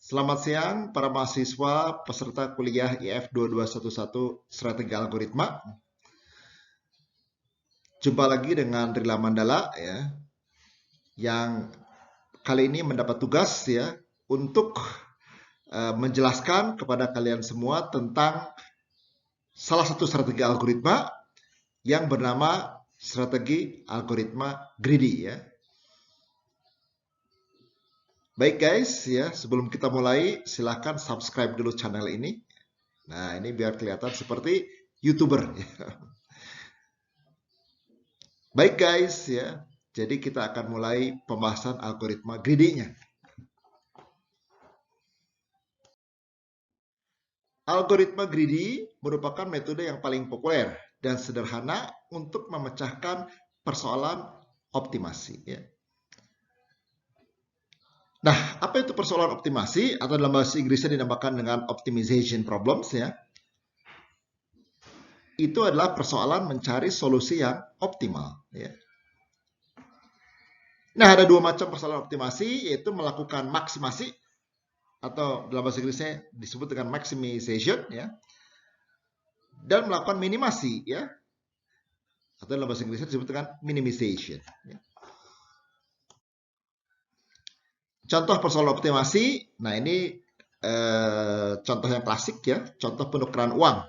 Selamat siang para mahasiswa peserta kuliah IF 2211 Strategi Algoritma. Jumpa lagi dengan Rila Mandala ya, yang kali ini mendapat tugas ya untuk menjelaskan kepada kalian semua tentang salah satu strategi algoritma yang bernama strategi algoritma greedy ya. Baik guys ya, sebelum kita mulai silahkan subscribe dulu channel ini. Nah, ini biar kelihatan seperti YouTuber ya. Baik guys ya, jadi kita akan mulai pembahasan algoritma greedy-nya. Algoritma greedy merupakan metode yang paling populer dan sederhana untuk memecahkan persoalan optimasi ya. Nah, apa itu persoalan optimasi atau dalam bahasa Inggrisnya dinamakan dengan optimization problems ya? Itu adalah persoalan mencari solusi yang optimal ya. Nah, ada dua macam persoalan optimasi, yaitu melakukan maksimasi atau dalam bahasa Inggrisnya disebut dengan maximization ya, dan melakukan minimasi ya, atau dalam bahasa Inggrisnya disebut dengan minimization ya. Contoh persoalan optimasi, nah ini contoh yang klasik ya, contoh penukaran uang,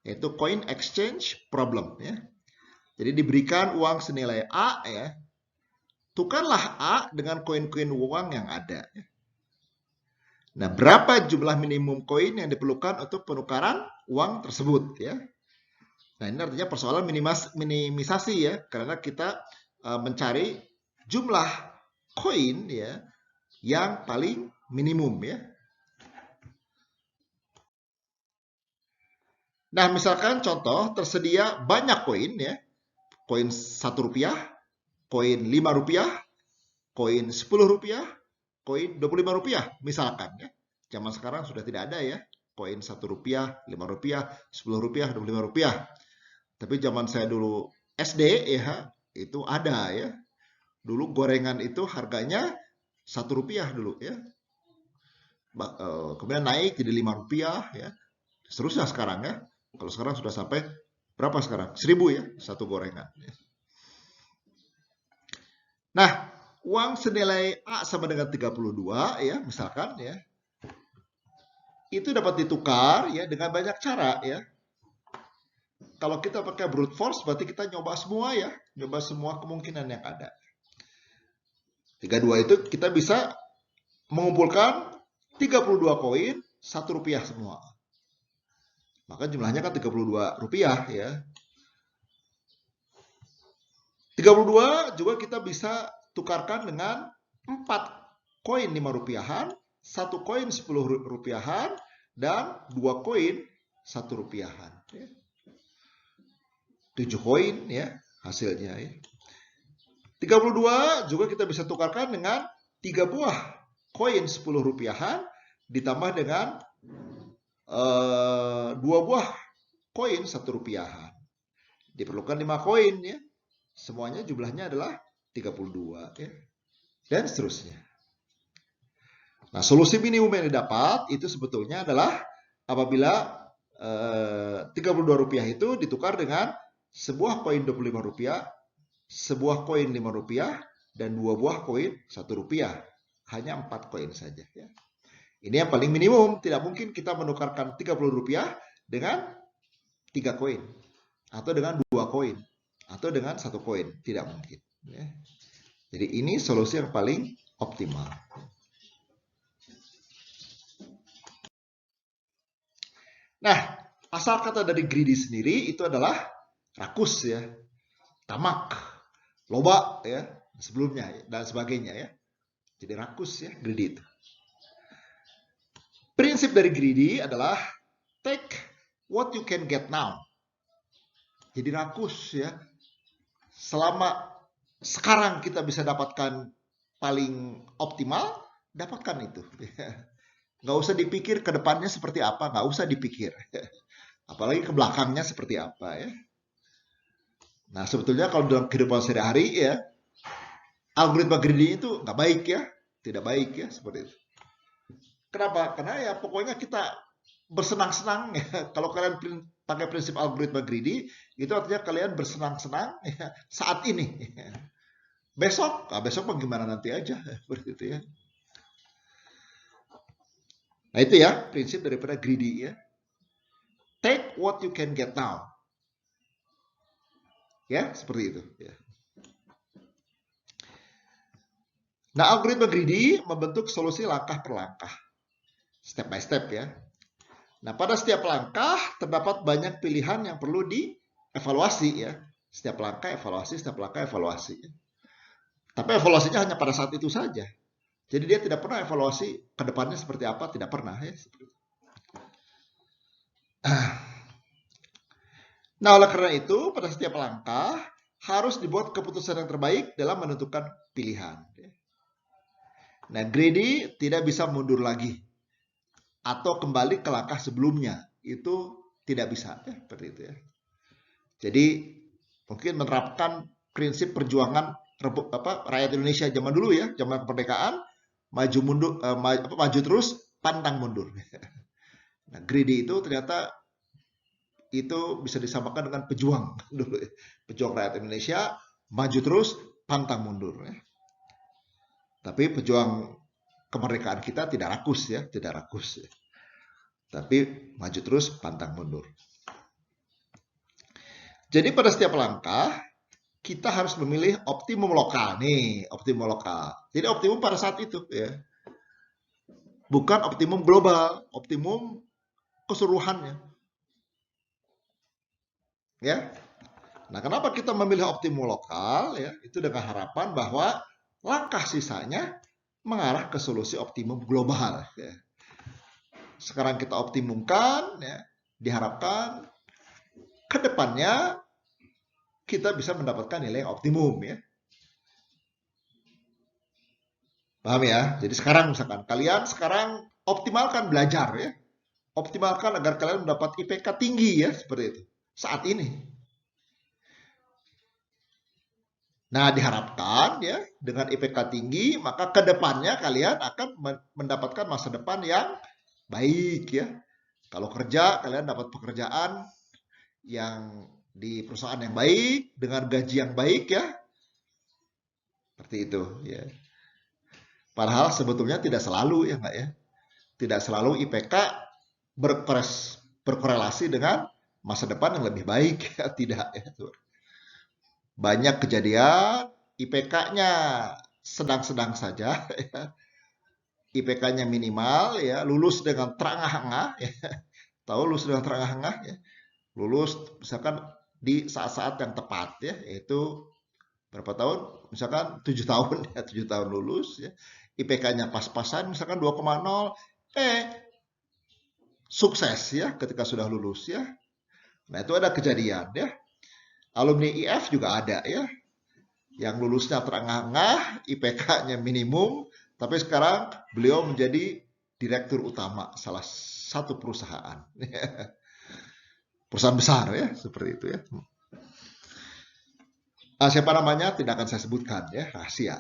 yaitu coin exchange problem ya. Jadi diberikan uang senilai A ya, tukarlah A dengan koin-koin uang yang ada. Nah, berapa jumlah minimum koin yang diperlukan untuk penukaran uang tersebut ya? Nah, ini artinya persoalan minimisasi ya, karena kita mencari jumlah koin ya yang paling minimum ya. Nah, misalkan contoh tersedia banyak koin ya, koin 1 rupiah, koin 5 rupiah, koin 10 rupiah, koin 25 rupiah misalkan ya. Zaman sekarang sudah tidak ada ya, koin 1 rupiah, 5 rupiah, 10 rupiah, 25 rupiah. Tapi zaman saya dulu SD ya, itu ada ya. Dulu gorengan itu harganya 1 rupiah dulu ya. Kemudian naik jadi 5 rupiah ya. Seterusnya sekarang ya. Kalau sekarang sudah sampai berapa sekarang? 1000 ya, satu gorengan. Nah, uang senilai A sama dengan 32 ya, misalkan ya. Itu dapat ditukar ya dengan banyak cara ya. Kalau kita pakai brute force berarti kita nyoba semua ya, nyoba semua kemungkinan yang ada. 32 itu kita bisa mengumpulkan 32 koin 1 rupiah semua. Maka jumlahnya kan 32 rupiah ya. 32 juga kita bisa tukarkan dengan 4 koin 5 rupiahan, 1 koin 10 rupiahan, dan 2 koin 1 rupiahan. 7 koin ya hasilnya ya. 32 juga kita bisa tukarkan dengan 3 buah koin 10 rupiahan ditambah dengan 2 buah koin 1 rupiahan. Diperlukan 5 koin ya. Semuanya jumlahnya adalah 32 ya. Dan seterusnya. Nah, solusi minimum yang didapat itu sebetulnya adalah apabila 32 rupiah itu ditukar dengan sebuah koin 25 rupiah, sebuah koin 5 rupiah, dan 2 buah koin 1 rupiah. Hanya 4 koin saja ya. Ini yang paling minimum, tidak mungkin kita menukarkan 30 rupiah dengan 3 koin, atau dengan 2 koin, atau dengan 1 koin, tidak mungkin. Ya. Jadi ini solusi yang paling optimal. Nah, asal kata dari greedy sendiri itu adalah rakus ya, tamak, loba ya, sebelumnya dan sebagainya ya. Jadi rakus ya, greedy itu. Prinsip dari greedy adalah take what you can get now. Jadi rakus ya. Selama sekarang kita bisa dapatkan paling optimal, dapatkan itu. Nggak usah dipikir ke depannya seperti apa, nggak usah dipikir. Apalagi ke belakangnya seperti apa ya. Nah, sebetulnya kalau dalam kehidupan sehari-hari ya, algoritma greedy itu nggak baik ya, tidak baik ya, seperti itu. Kenapa? Karena ya pokoknya kita bersenang-senang ya. Kalau kalian pakai prinsip algoritma greedy, itu artinya kalian bersenang-senang ya, saat ini. Besok, besok bagaimana nanti aja, begitu ya. Nah itu ya prinsip daripada greedy ya. Take what you can get now. Ya, seperti itu. Ya. Nah, algoritma greedy membentuk solusi langkah per langkah. Step by step ya. Nah, pada setiap langkah terdapat banyak pilihan yang perlu dievaluasi ya. Setiap langkah evaluasi, setiap langkah evaluasi. Tapi evaluasinya hanya pada saat itu saja. Jadi dia tidak pernah evaluasi ke depannya seperti apa, tidak pernah ya. Nah, oleh karena itu pada setiap langkah harus dibuat keputusan yang terbaik dalam menentukan pilihan. Nah, greedy tidak bisa mundur lagi atau kembali ke langkah sebelumnya. Itu tidak bisa ya, seperti itu ya. Jadi mungkin menerapkan prinsip perjuangan rakyat Indonesia zaman dulu ya, zaman kemerdekaan, maju mundur, maju terus, pantang mundur. Nah, greedy itu ternyata itu bisa disamakan dengan pejuang dulu ya. Pejuang rakyat Indonesia, maju terus, pantang mundur ya. Tapi pejuang kemerdekaan kita tidak rakus ya, tidak rakus ya. Tapi maju terus, pantang mundur. Jadi pada setiap langkah kita harus memilih optimum lokal nih, optimum lokal. Jadi optimum pada saat itu ya. Bukan optimum global, optimum keseluruhannya. Ya. Nah, kenapa kita memilih optimum lokal ya? Itu dengan harapan bahwa langkah sisanya mengarah ke solusi optimum global ya. Sekarang kita optimumkan ya, diharapkan ke depannya kita bisa mendapatkan nilai optimum ya. Paham ya? Jadi sekarang misalkan kalian sekarang optimalkan belajar ya. Optimalkan agar kalian mendapat IPK tinggi ya, seperti itu. Saat ini. Nah, diharapkan ya dengan IPK tinggi, maka ke depannya kalian akan mendapatkan masa depan yang baik ya. Kalau kerja, kalian dapat pekerjaan yang di perusahaan yang baik dengan gaji yang baik ya. Seperti itu ya. Padahal sebetulnya tidak selalu ya enggak ya. Tidak selalu IPK berkorelasi dengan masa depan yang lebih baik ya, tidak ya. Banyak kejadian IPK-nya sedang-sedang saja ya. IPK-nya minimal ya, lulus dengan terengah-engah ya. Tahu lulus dengan terengah-engah ya. Lulus misalkan di saat-saat yang tepat ya, yaitu berapa tahun? Misalkan 7 tahun ya, 7 tahun lulus ya. IPK-nya pas-pasan misalkan 2,0, sukses ya ketika sudah lulus ya. Nah, itu ada kejadian ya. Alumni IF juga ada ya. Yang lulusnya terengah-engah, IPK-nya minimum, tapi sekarang beliau menjadi direktur utama salah satu perusahaan. Perusahaan besar ya, seperti itu ya. Siapa namanya tidak akan saya sebutkan ya, rahasia.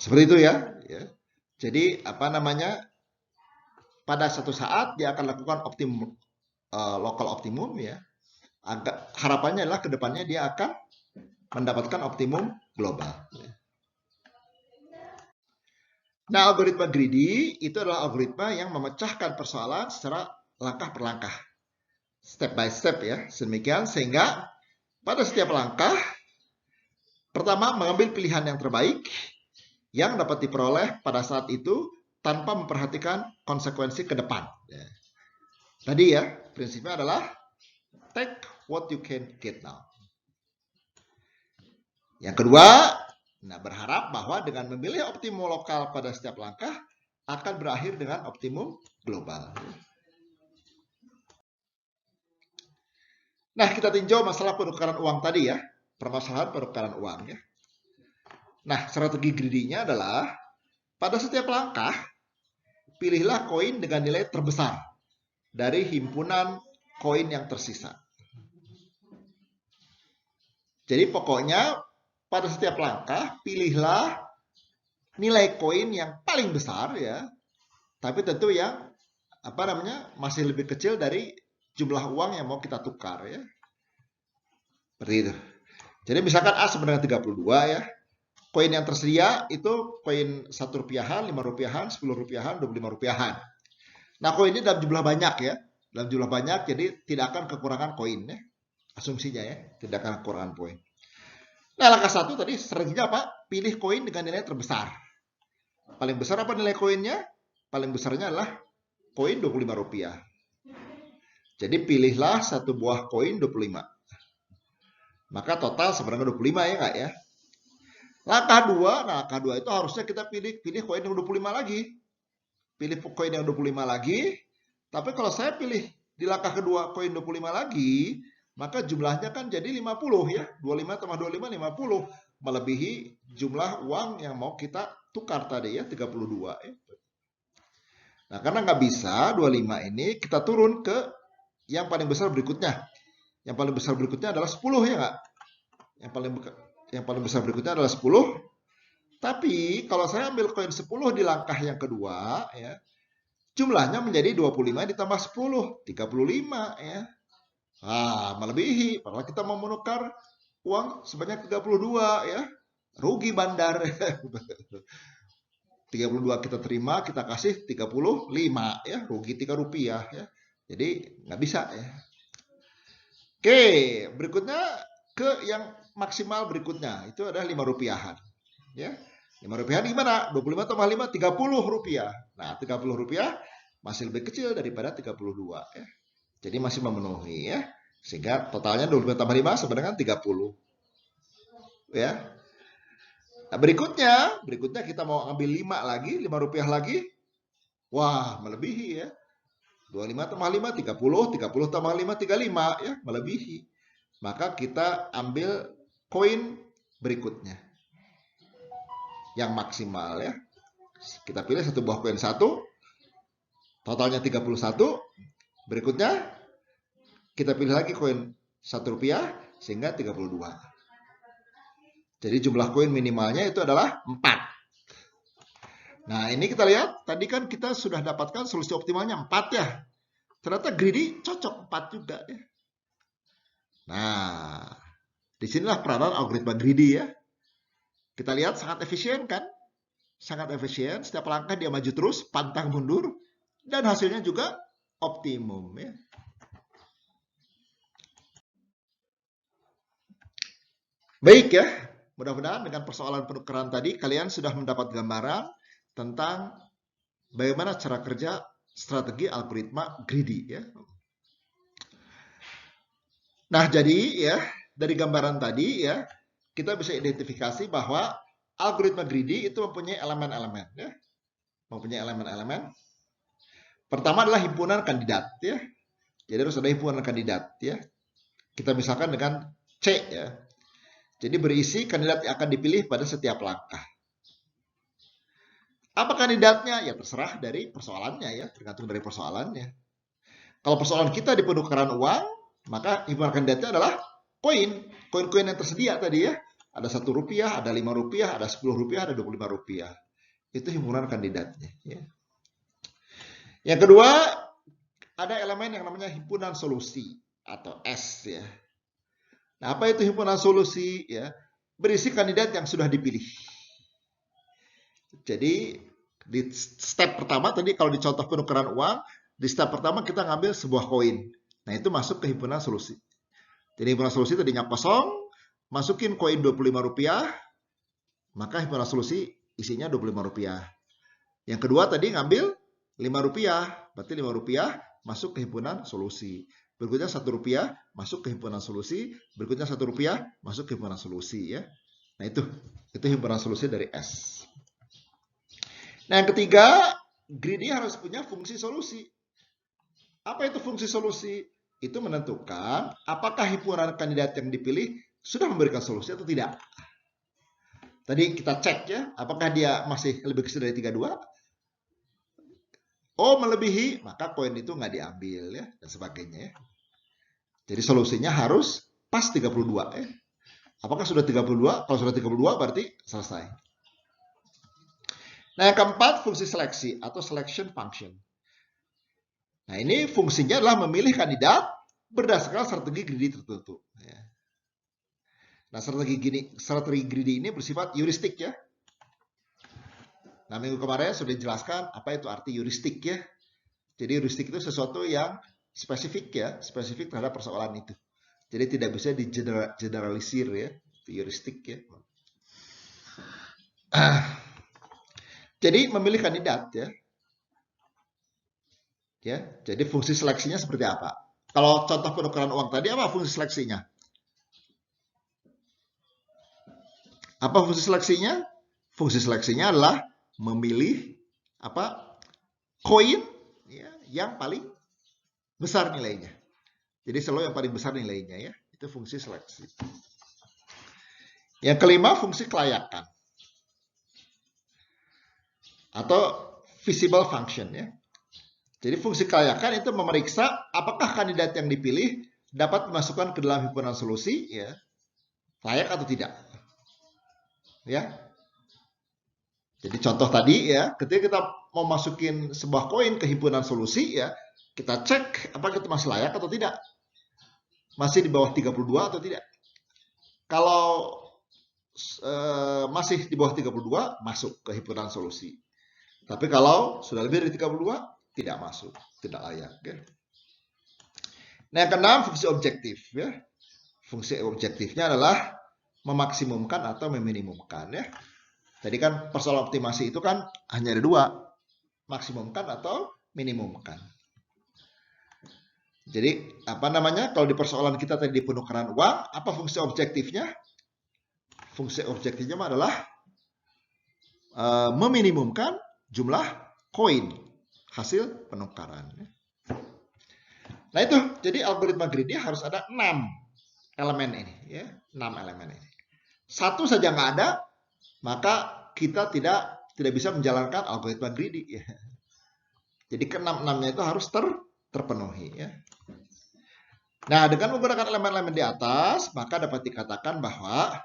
Seperti itu ya. Jadi apa namanya? Pada suatu saat dia akan lakukan optimum lokal optimum ya. Harapannya adalah kedepannya dia akan mendapatkan optimum global. Nah, algoritma greedy itu adalah algoritma yang memecahkan persoalan secara langkah per langkah, step by step ya. Sedemikian sehingga pada setiap langkah, pertama mengambil pilihan yang terbaik yang dapat diperoleh pada saat itu tanpa memperhatikan konsekuensi ke depan. Tadi ya, prinsipnya adalah take what you can get now. Yang kedua, berharap bahwa dengan memilih optimum lokal pada setiap langkah akan berakhir dengan optimum global. Nah, kita tinjau masalah penukaran uang tadi ya, permasalahan penukaran uang ya. Nah, strategi greedy-nya adalah pada setiap langkah pilihlah koin dengan nilai terbesar dari himpunan koin yang tersisa. Jadi pokoknya pada setiap langkah pilihlah nilai koin yang paling besar ya, tapi tentu yang masih lebih kecil dari jumlah uang yang mau kita tukar ya. Seperti itu. Jadi misalkan A sebenarnya 32 ya. Koin yang tersedia itu koin 1 rupiahan, 5 rupiahan, 10 rupiahan, 25 rupiahan. Nah, koin ini dalam jumlah banyak ya. Dalam jumlah banyak, jadi tidak akan kekurangan koin ya. Asumsinya ya, tidak akan kekurangan koin. Nah, langkah 1 tadi strateginya apa? Pilih koin dengan nilai terbesar. Paling besar apa nilai koinnya? Paling besarnya adalah koin 25 rupiah. Jadi pilihlah satu buah koin 25. Maka total sebenarnya 25 ya Kak ya. Langkah 2 itu harusnya kita pilih koin yang 25 lagi. Pilih koin yang 25 lagi. Tapi kalau saya pilih di langkah kedua koin 25 lagi, maka jumlahnya kan jadi 50 ya. 25 tambah 25, 50. Melebihi jumlah uang yang mau kita tukar tadi ya, 32 ya. Nah, karena nggak bisa 25 ini kita turun ke yang paling besar berikutnya. Yang paling besar berikutnya adalah 10 ya nggak? Yang paling besar berikutnya adalah 10. Tapi kalau saya ambil koin 10 di langkah yang kedua ya, jumlahnya menjadi 25 ditambah 10, 35 ya. Melebihi. Padahal kita mau menukar uang sebanyak 32 ya. Rugi bandar. 32 kita terima, kita kasih 35 ya, rugi 3 rupiah ya. Jadi nggak bisa ya. Oke, berikutnya ke yang maksimal berikutnya, itu adalah 5 rupiahan. Ya. 5 rupiahan gimana? 25 tambah 5, 30 rupiah. Nah, 30 rupiah masih lebih kecil daripada 32 ya. Jadi masih memenuhi ya. Sehingga totalnya 25 tambah 5 sebenarnya 30. Ya. Nah, berikutnya kita mau ambil 5 lagi, 5 rupiah lagi. Wah, melebihi ya. 25 tambah 5, 30, 30 tambah 5, 35 ya, melebihi. Maka kita ambil koin berikutnya. Yang maksimal ya. Kita pilih satu buah koin 1. Totalnya 31. Berikutnya kita pilih lagi koin 1 rupiah sehingga 32. Jadi jumlah koin minimalnya itu adalah 4. Nah, ini kita lihat. Tadi kan kita sudah dapatkan solusi optimalnya 4 ya. Ternyata greedy cocok 4 juga ya. Nah, disinilah peranan algoritma greedy ya. Kita lihat sangat efisien kan? Sangat efisien. Setiap langkah dia maju terus, pantang mundur. Dan hasilnya juga optimum ya. Baik ya. Mudah-mudahan dengan persoalan penukaran tadi kalian sudah mendapat gambaran tentang bagaimana cara kerja strategi algoritma greedy ya. Nah, jadi ya dari gambaran tadi ya kita bisa identifikasi bahwa algoritma greedy itu mempunyai elemen-elemen ya. Mempunyai elemen-elemen. Pertama adalah himpunan kandidat ya. Jadi harus ada himpunan kandidat ya. Kita misalkan dengan C ya. Jadi berisi kandidat yang akan dipilih pada setiap langkah. Apa kandidatnya? Ya terserah dari persoalannya ya, tergantung dari persoalannya. Kalau persoalan kita di penukaran uang, maka himpunan kandidatnya adalah koin. Koin-koin yang tersedia tadi ya. Ada 1 rupiah, ada 5 rupiah, ada 10 rupiah, ada 25 rupiah. Itu himpunan kandidatnya. Ya. Yang kedua, ada elemen yang namanya himpunan solusi atau S ya. Nah, apa itu himpunan solusi? Ya, berisi kandidat yang sudah dipilih. Jadi, di step pertama tadi kalau di contoh penukaran uang, di step pertama kita ngambil sebuah koin. Nah, itu masuk ke himpunan solusi. Jadi, himpunan solusi tadinya kosong, masukin koin 25 rupiah, maka himpunan solusi isinya 25 rupiah. Yang kedua tadi ngambil 5 rupiah, berarti 5 rupiah masuk ke himpunan solusi. Berikutnya 1 rupiah masuk ke himpunan solusi. Berikutnya 1 rupiah masuk ke himpunan solusi ya. Nah itu himpunan solusi dari S. Nah yang ketiga, greedy harus punya fungsi solusi. Apa itu fungsi solusi? Itu menentukan apakah himpunan kandidat yang dipilih sudah memberikan solusi atau tidak. Tadi kita cek ya, apakah dia masih lebih kecil dari 32? Oh melebihi, maka koin itu nggak diambil ya, dan sebagainya ya. Jadi solusinya harus pas 32 ya. Apakah sudah 32? Kalau sudah 32 berarti selesai. Nah, yang keempat, fungsi seleksi atau selection function. Nah, ini fungsinya adalah memilih kandidat berdasarkan strategi greedy tertentu. Nah, strategi greedy ini bersifat heuristik ya. Nah, minggu kemarin sudah dijelaskan apa itu arti heuristik ya. Jadi heuristik itu sesuatu yang spesifik ya, spesifik terhadap persoalan itu. Jadi tidak bisa digeneralisir ya, heuristik ya. Jadi memilih kandidat ya. Ya, jadi fungsi seleksinya seperti apa? Kalau contoh penukaran uang tadi apa fungsi seleksinya? Apa fungsi seleksinya? Fungsi seleksinya adalah memilih apa? Koin ya, yang paling besar nilainya. Jadi selalu yang paling besar nilainya ya. Itu fungsi seleksi. Yang kelima, fungsi kelayakan. Atau visible function ya. Jadi fungsi kelayakan itu memeriksa apakah kandidat yang dipilih dapat dimasukkan ke dalam himpunan solusi ya, layak atau tidak. Ya. Jadi contoh tadi ya, ketika kita mau masukin sebuah koin ke himpunan solusi ya, kita cek apakah itu masih layak atau tidak. Masih di bawah 32 atau tidak. Kalau masih di bawah 32 masuk ke himpunan solusi. Tapi kalau sudah lebih dari 32 tidak masuk, tidak layak ya. Nah, yang keenam fungsi objektif ya. Fungsi objektifnya adalah memaksimumkan atau meminimumkan ya. Tadi kan persoalan optimasi itu kan hanya ada dua, maksimumkan atau minimumkan. Jadi apa namanya kalau di persoalan kita tadi di penukaran uang, apa fungsi objektifnya? Fungsi objektifnya adalah meminimumkan jumlah koin hasil penukaran. Nah itu, jadi algoritma greedy harus ada 6 elemen ini, ya, 6 elemen ini. Satu saja nggak ada, maka kita tidak bisa menjalankan algoritma greedy. Ya. Jadi ke-6-6-nya itu harus terpenuhi. Ya. Nah, dengan menggunakan elemen-elemen di atas, maka dapat dikatakan bahwa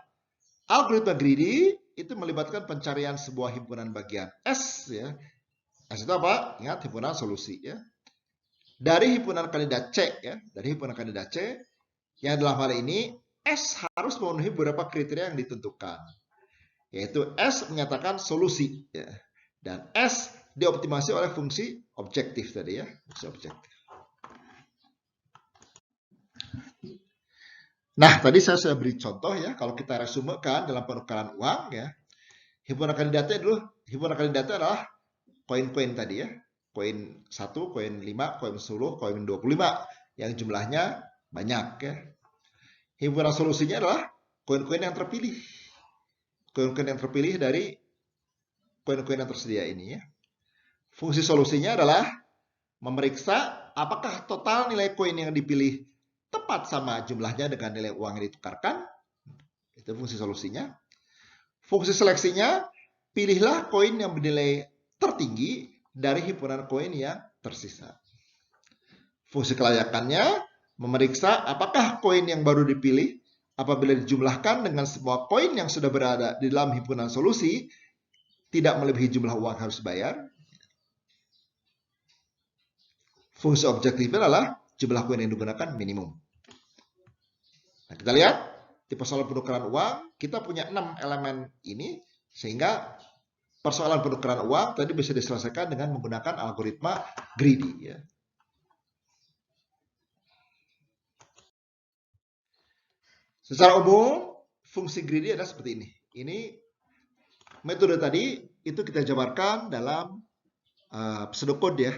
algoritma greedy itu melibatkan pencarian sebuah himpunan bagian S. Ya. S itu apa? Ingat, himpunan solusi. Ya. Dari himpunan kandidat C. Ya. Dari himpunan kandidat C, yang dalam hal ini S harus memenuhi beberapa kriteria yang ditentukan. Yaitu S menyatakan solusi ya. Dan S dioptimasi oleh fungsi objektif tadi ya, fungsi objektif. Nah, tadi saya sudah beri contoh ya, kalau kita resumekan dalam penukaran uang ya, himpunan kandidatnya adalah koin-koin tadi ya, koin 1, koin 5, koin 10, koin 25 yang jumlahnya banyak ya. Himpunan solusinya adalah koin-koin yang terpilih. Koin-koin yang terpilih dari koin-koin yang tersedia ini ya. Fungsi solusinya adalah memeriksa apakah total nilai koin yang dipilih tepat sama jumlahnya dengan nilai uang yang ditukarkan. Itu fungsi solusinya. Fungsi seleksinya, pilihlah koin yang bernilai tertinggi dari himpunan koin yang tersisa. Fungsi kelayakannya, memeriksa apakah koin yang baru dipilih apabila dijumlahkan dengan semua koin yang sudah berada di dalam himpunan solusi tidak melebihi jumlah uang harus bayar. Fungsi objektifnya adalah jumlah koin yang digunakan minimum. Nah, kita lihat di persoalan penukaran uang kita punya 6 elemen ini sehingga persoalan penukaran uang tadi bisa diselesaikan dengan menggunakan algoritma greedy ya. Secara umum, fungsi greedy adalah seperti ini. Ini metode tadi itu kita jabarkan dalam pseudocode ya.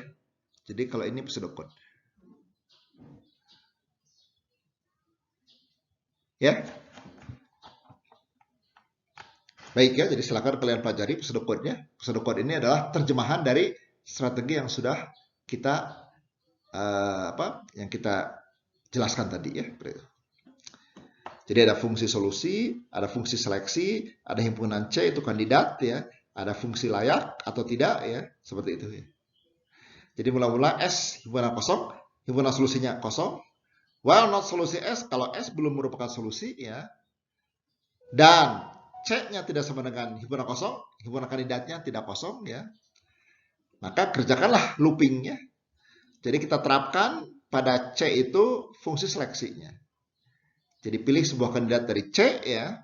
Jadi kalau ini pseudocode. Ya. Baik ya, jadi silakan kalian pelajari pseudocode-nya. Pseudocode ini adalah terjemahan dari strategi yang sudah kita yang kita jelaskan tadi ya. Jadi ada fungsi solusi, ada fungsi seleksi, ada himpunan C itu kandidat ya, ada fungsi layak atau tidak ya, seperti itu ya. Jadi mula-mula S himpunan kosong, himpunan solusinya kosong. While not solusi S, kalau S belum merupakan solusi ya, dan C-nya tidak sama dengan himpunan kosong, himpunan kandidatnya tidak kosong ya, maka kerjakanlah loopingnya. Jadi kita terapkan pada C itu fungsi seleksinya. Jadi pilih sebuah kandidat dari C ya.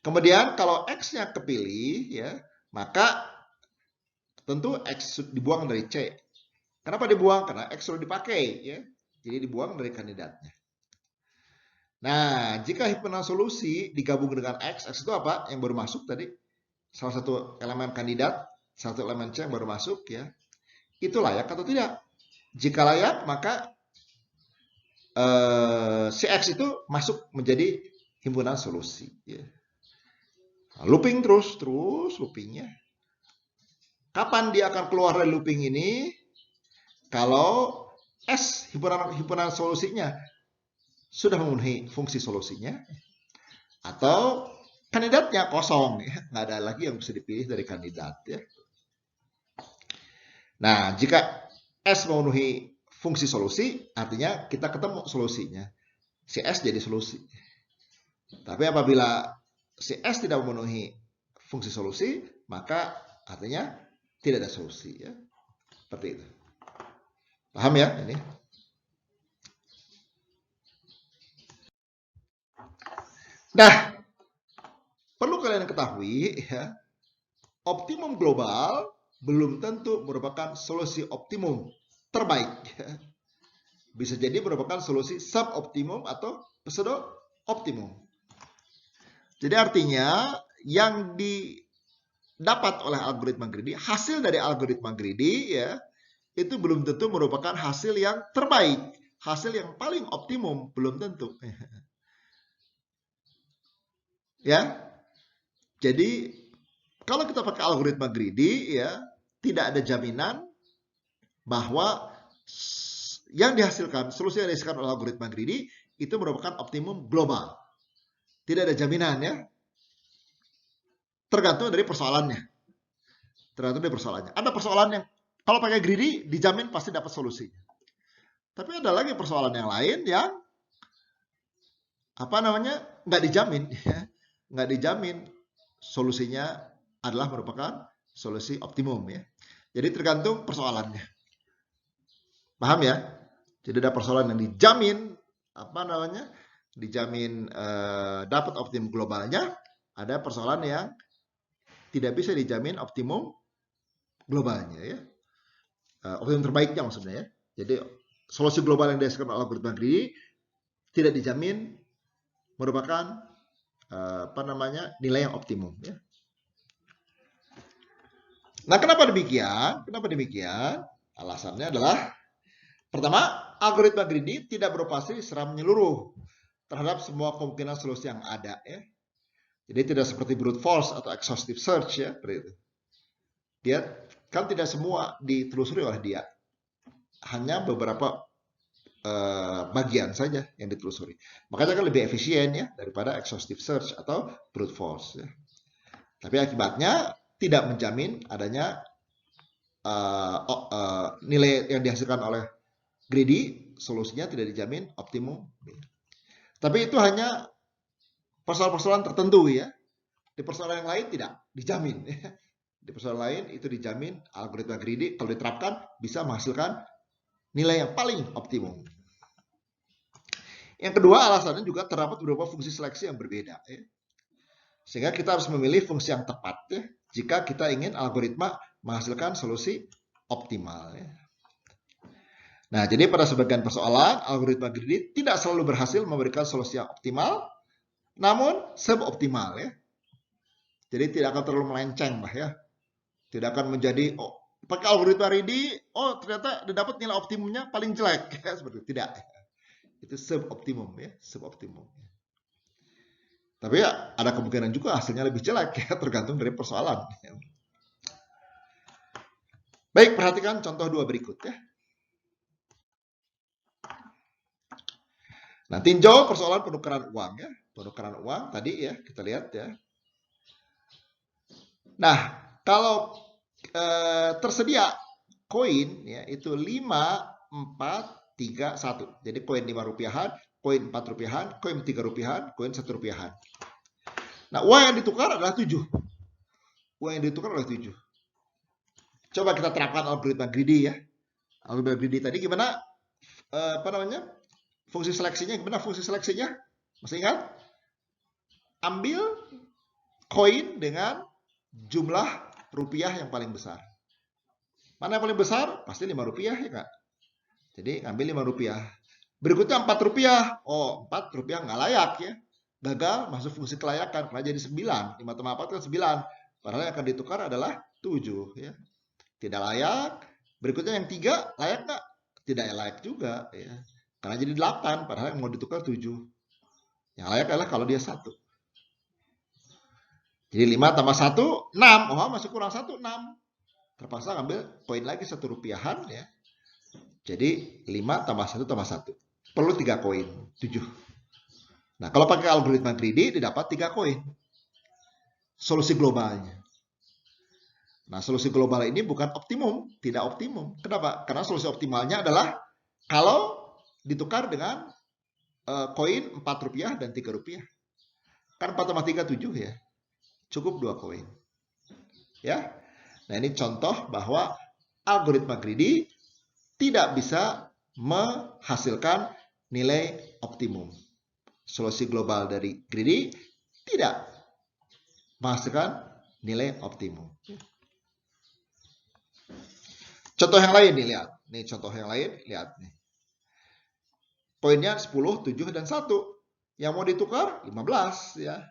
Kemudian kalau X-nya kepilih ya, maka tentu X dibuang dari C. Kenapa dibuang? Karena X sudah dipakai ya. Jadi dibuang dari kandidatnya. Nah, jika himpunan solusi digabung dengan X itu apa? Yang baru masuk tadi. Salah satu elemen kandidat, satu elemen C yang baru masuk ya. Itu layak atau tidak? Jika layak, maka si X itu masuk menjadi himpunan solusi ya. Looping terus loopingnya. Kapan dia akan keluar dari looping ini? Kalau S himpunan solusinya sudah memenuhi fungsi solusinya, atau kandidatnya kosong ya, nggak ada lagi yang bisa dipilih dari kandidat ya. Nah, jika S memenuhi fungsi solusi, artinya kita ketemu solusinya. Si S jadi solusi. Tapi apabila si S tidak memenuhi fungsi solusi, maka artinya tidak ada solusi ya. Seperti itu. Paham ya ini? Nah, perlu kalian ketahui ya, optimum global belum tentu merupakan solusi optimum terbaik. Bisa jadi merupakan solusi suboptimum atau pseudo optimum. Jadi artinya yang didapat oleh algoritma greedy, hasil dari algoritma greedy ya, itu belum tentu merupakan hasil yang terbaik, hasil yang paling optimum belum tentu. Ya. Jadi kalau kita pakai algoritma greedy ya, tidak ada jaminan bahwa yang dihasilkan, solusi yang dihasilkan oleh algoritma greedy itu merupakan optimum global. Tidak ada jaminan ya. Tergantung dari persoalannya. Tergantung dari persoalannya. Ada persoalan yang kalau pakai greedy dijamin pasti dapat solusi. Tapi ada lagi persoalan yang lain yang nggak dijamin ya. Nggak dijamin solusinya adalah merupakan solusi optimum ya. Jadi tergantung persoalannya. Paham ya? Jadi ada persoalan yang dijamin dijamin dapat optimum globalnya, ada persoalan yang tidak bisa dijamin optimum globalnya ya. Optimum terbaiknya maksudnya ya. Jadi solusi global yang dihasilkan oleh algoritma greedy tidak dijamin merupakan nilai yang optimum ya. Nah, kenapa demikian? Kenapa demikian? Alasannya adalah pertama, algoritma greedy tidak beroperasi secara menyeluruh terhadap semua kemungkinan solusi yang ada ya. Jadi tidak seperti brute force atau exhaustive search ya, seperti itu. Dia kan tidak semua ditelusuri oleh dia. Hanya beberapa bagian saja yang ditelusuri. Makanya kan lebih efisien ya daripada exhaustive search atau brute force ya. Tapi akibatnya tidak menjamin adanya nilai yang dihasilkan oleh greedy, solusinya tidak dijamin optimum. Tapi itu hanya persoalan-persoalan tertentu ya. Di persoalan yang lain tidak dijamin. Di persoalan lain itu dijamin algoritma greedy kalau diterapkan bisa menghasilkan nilai yang paling optimum. Yang kedua alasannya juga terdapat beberapa fungsi seleksi yang berbeda. Ya. Sehingga kita harus memilih fungsi yang tepat ya, jika kita ingin algoritma menghasilkan solusi optimal. Ya. Nah, jadi pada sebagian persoalan, algoritma greedy tidak selalu berhasil memberikan solusi yang optimal, namun suboptimal ya. Jadi tidak akan terlalu melenceng lah ya. Tidak akan menjadi pakai algoritma greedy, ternyata dapat nilai optimumnya paling jelek ya, seperti itu. Tidak. Itu suboptimum ya, suboptimum. Tapi ya ada kemungkinan juga hasilnya lebih jelek ya, tergantung dari persoalan. Baik, perhatikan contoh 2 berikut ya. Nah, tinjau persoalan penukaran uang ya. Penukaran uang tadi ya, kita lihat ya. Nah, kalau tersedia koin ya itu 5, 4, 3, 1. Jadi koin 5 rupiahan, koin 4 rupiahan, koin 3 rupiahan, koin 1 rupiahan. Nah, uang yang ditukar adalah 7. Uang yang ditukar adalah 7. Coba kita terapkan algoritma greedy ya. Algoritma greedy tadi gimana? Fungsi seleksinya gimana? Fungsi seleksinya masih ingat? Ambil koin dengan jumlah rupiah yang paling besar. Mana yang paling besar? Pasti 5 rupiah ya Kak. Jadi ambil 5 rupiah. Berikutnya 4 rupiah. Oh, 4 rupiah nggak layak ya. Gagal masuk fungsi kelayakan. Karena jadi 9. 5 tambah 4 kan 9. Padahal yang akan ditukar adalah 7 ya. Tidak layak. Berikutnya yang 3 layak nggak? Tidak layak juga ya. Karena jadi 8. Padahal yang mau ditukar 7. Yang layak adalah kalau dia 1. Jadi 5 tambah 1, 6. Oh, masih kurang 1, 6. Terpaksa ambil koin lagi 1 rupiahan ya. Jadi 5 tambah 1 tambah 1. Perlu 3 koin, 7. Nah, kalau pakai algoritma greedy didapat 3 koin. Solusi globalnya. Nah, solusi global ini bukan optimum, tidak optimum. Kenapa? Karena solusi optimalnya adalah kalau ditukar dengan koin 4 rupiah dan 3 rupiah. Kan 4 tambah 3, 7 ya. Cukup 2 koin. Ya. Nah, ini contoh bahwa algoritma greedy tidak bisa menghasilkan nilai optimum. Solusi global dari greedy tidak menghasilkan nilai optimum. Contoh yang lain nih, lihat. Nih contoh yang lain, lihat nih. Poinnya 10, 7, dan 1. Yang mau ditukar 15 ya.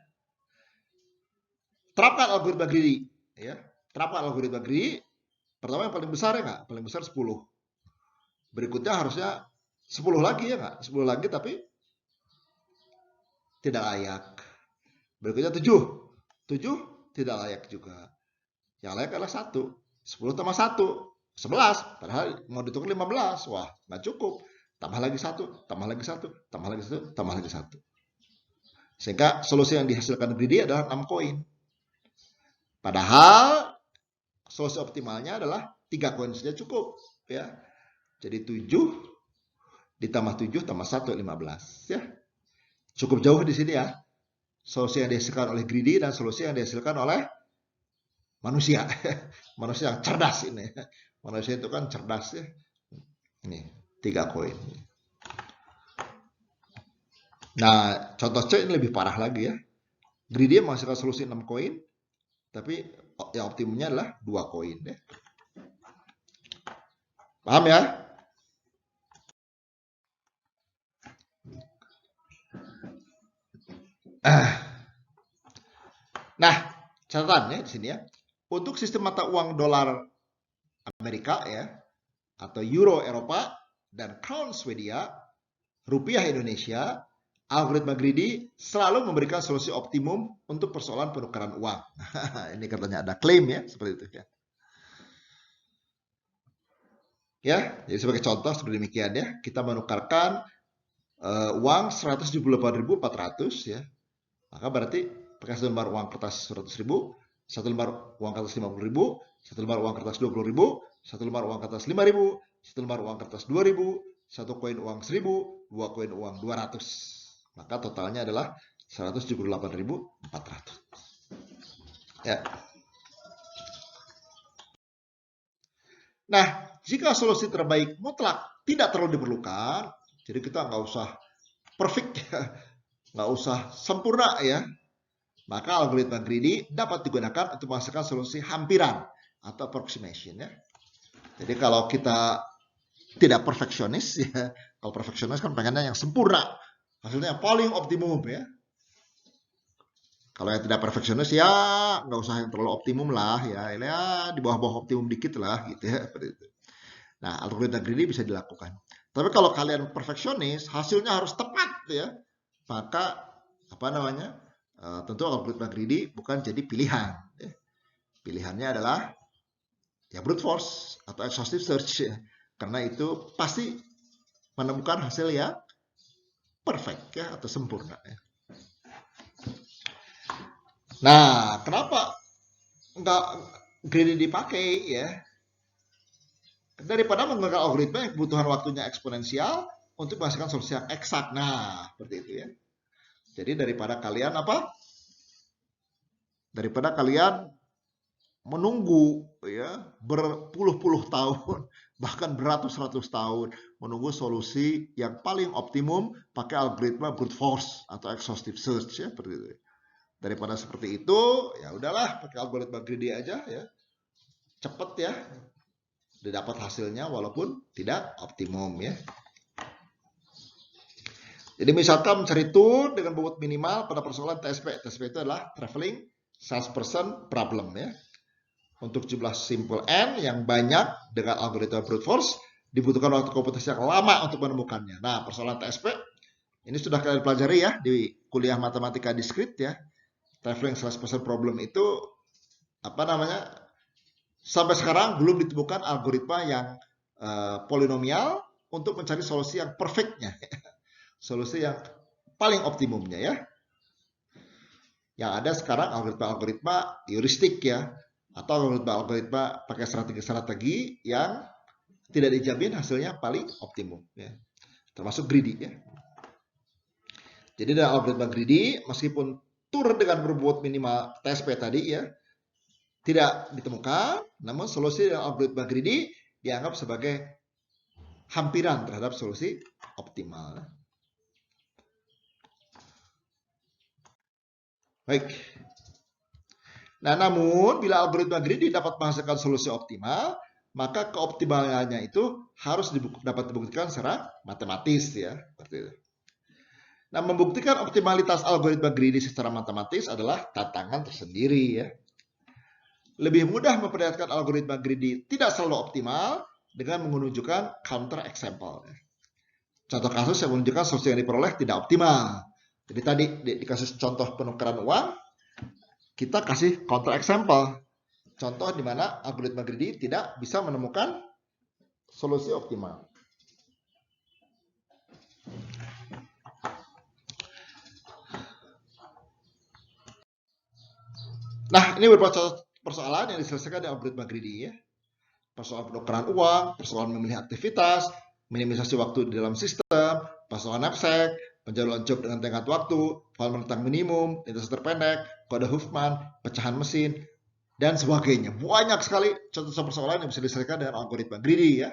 Terapkan algoritma greedy ya. Terapkan algoritma greedy. Pertama yang paling besar ya nggak? Paling besar 10. Berikutnya harusnya 10 lagi ya nggak? 10 lagi tapi tidak layak. Berikutnya 7. 7 tidak layak juga. Yang layak adalah 1. 10 tambah 1. 11. Padahal mau ditukar 15. Wah, nggak cukup. Tambah lagi 1. Tambah lagi 1. Tambah lagi 1. Tambah lagi 1. Sehingga solusi yang dihasilkan greedy adalah 6 koin. Padahal solusi optimalnya adalah 3 koin saja cukup. Ya. Jadi 7 ditambah 7 tambah 1, 15. Ya. Cukup jauh di sini ya. Solusi yang dihasilkan oleh greedy dan solusi yang dihasilkan oleh manusia. Manusia yang cerdas ini. Manusia itu kan cerdas ya. Ini 3 koin. Nah, contoh C ini lebih parah lagi ya. Greedy menghasilkan solusi 6 koin. Tapi yang optimumnya adalah 2 koin. Ya. Paham ya? Nah, catatannya di sini ya. Untuk sistem mata uang dolar Amerika ya, atau euro Eropa dan crown Swedia, rupiah Indonesia, algoritma greedy selalu memberikan solusi optimum untuk persoalan penukaran uang. Ini katanya ada klaim ya, seperti itu ya. Ya, jadi sebagai contoh seperti demikian ya, kita menukarkan uang 178.400 ya. Maka berarti pakai 1 lembar uang kertas 100.000, 1 lembar uang kertas 50.000, 1 lembar uang kertas 20.000, 1 lembar uang kertas 5.000, 1 lembar uang kertas 2.000, 1 koin uang 1.000, 2 koin uang 200. Maka totalnya adalah 178.400. Ya. Nah, jika solusi terbaik mutlak tidak terlalu diperlukan, jadi kita nggak usah perfect ya, nggak usah sempurna ya, maka algoritma greedy dapat digunakan untuk menghasilkan solusi hampiran atau approximation ya. Jadi kalau kita tidak perfeksionis ya, kalau perfeksionis kan pengennya yang sempurna, hasilnya yang paling optimum ya. Kalau yang tidak perfeksionis ya nggak usah yang terlalu optimum lah ya, di bawah-bawah optimum dikit lah gitu ya, seperti itu. Nah, algoritma greedy bisa dilakukan. Tapi kalau kalian perfeksionis, hasilnya harus tepat ya, maka tentu algoritma greedy bukan jadi pilihan. Ya. Pilihannya adalah ya brute force atau exhaustive search ya, karena itu pasti menemukan hasil yang perfect ya atau sempurna ya. Nah, kenapa nggak greedy dipakai ya? Daripada menggunakan algoritma yang kebutuhan waktunya eksponensial, untuk menghasilkan solusi yang eksak. Nah, seperti itu ya. Jadi daripada kalian apa? Daripada kalian menunggu ya berpuluh-puluh tahun bahkan beratus-ratus tahun menunggu solusi yang paling optimum pakai algoritma brute force atau exhaustive search ya seperti itu. Daripada seperti itu ya udahlah pakai algoritma greedy aja ya. Cepet ya. Didapat hasilnya walaupun tidak optimum ya. Jadi misalkan mencari tool dengan bobot minimal pada persoalan TSP. TSP itu adalah traveling salesperson problem ya. Untuk jumlah simple N yang banyak dengan algoritma brute force dibutuhkan waktu komputasi yang lama untuk menemukannya. Nah, persoalan TSP ini sudah kalian pelajari ya di kuliah matematika diskrit ya. Traveling salesperson problem itu apa namanya? Sampai sekarang belum ditemukan algoritma yang polinomial untuk mencari solusi yang perfectnya. Solusi yang paling optimumnya ya. Yang ada sekarang algoritma-algoritma heuristik ya. Atau algoritma pakai strategi-strategi yang tidak dijamin hasilnya paling optimum ya. Termasuk greedy ya. Jadi dalam algoritma greedy meskipun tur dengan berbobot minimal TSP tadi ya tidak ditemukan, namun solusi dalam algoritma greedy dianggap sebagai hampiran terhadap solusi optimal. Baik. Nah, namun bila algoritma greedy dapat menghasilkan solusi optimal, maka keoptimalannya itu harus dapat dibuktikan secara matematis ya, seperti itu. Nah, membuktikan optimalitas algoritma greedy secara matematis adalah tantangan tersendiri ya. Lebih mudah memperlihatkan algoritma greedy tidak selalu optimal dengan menunjukkan counter example. Contoh kasus yang menunjukkan solusi yang diperoleh tidak optimal. Jadi tadi di kasus contoh penukaran uang, kita kasih counter example. Contoh di mana algoritma greedy tidak bisa menemukan solusi optimal. Nah, ini beberapa persoalan yang diselesaikan di algoritma greedy ya. Persoalan penukaran uang, persoalan memilih aktivitas, minimisasi waktu di dalam sistem, persoalan knapsack, penjadwalan job dengan tenggat waktu, file menentang minimum, lintasan terpendek, kode Huffman, pecahan mesin, dan sebagainya. Banyak sekali contoh persoalan yang bisa diselesaikan dengan algoritma greedy ya.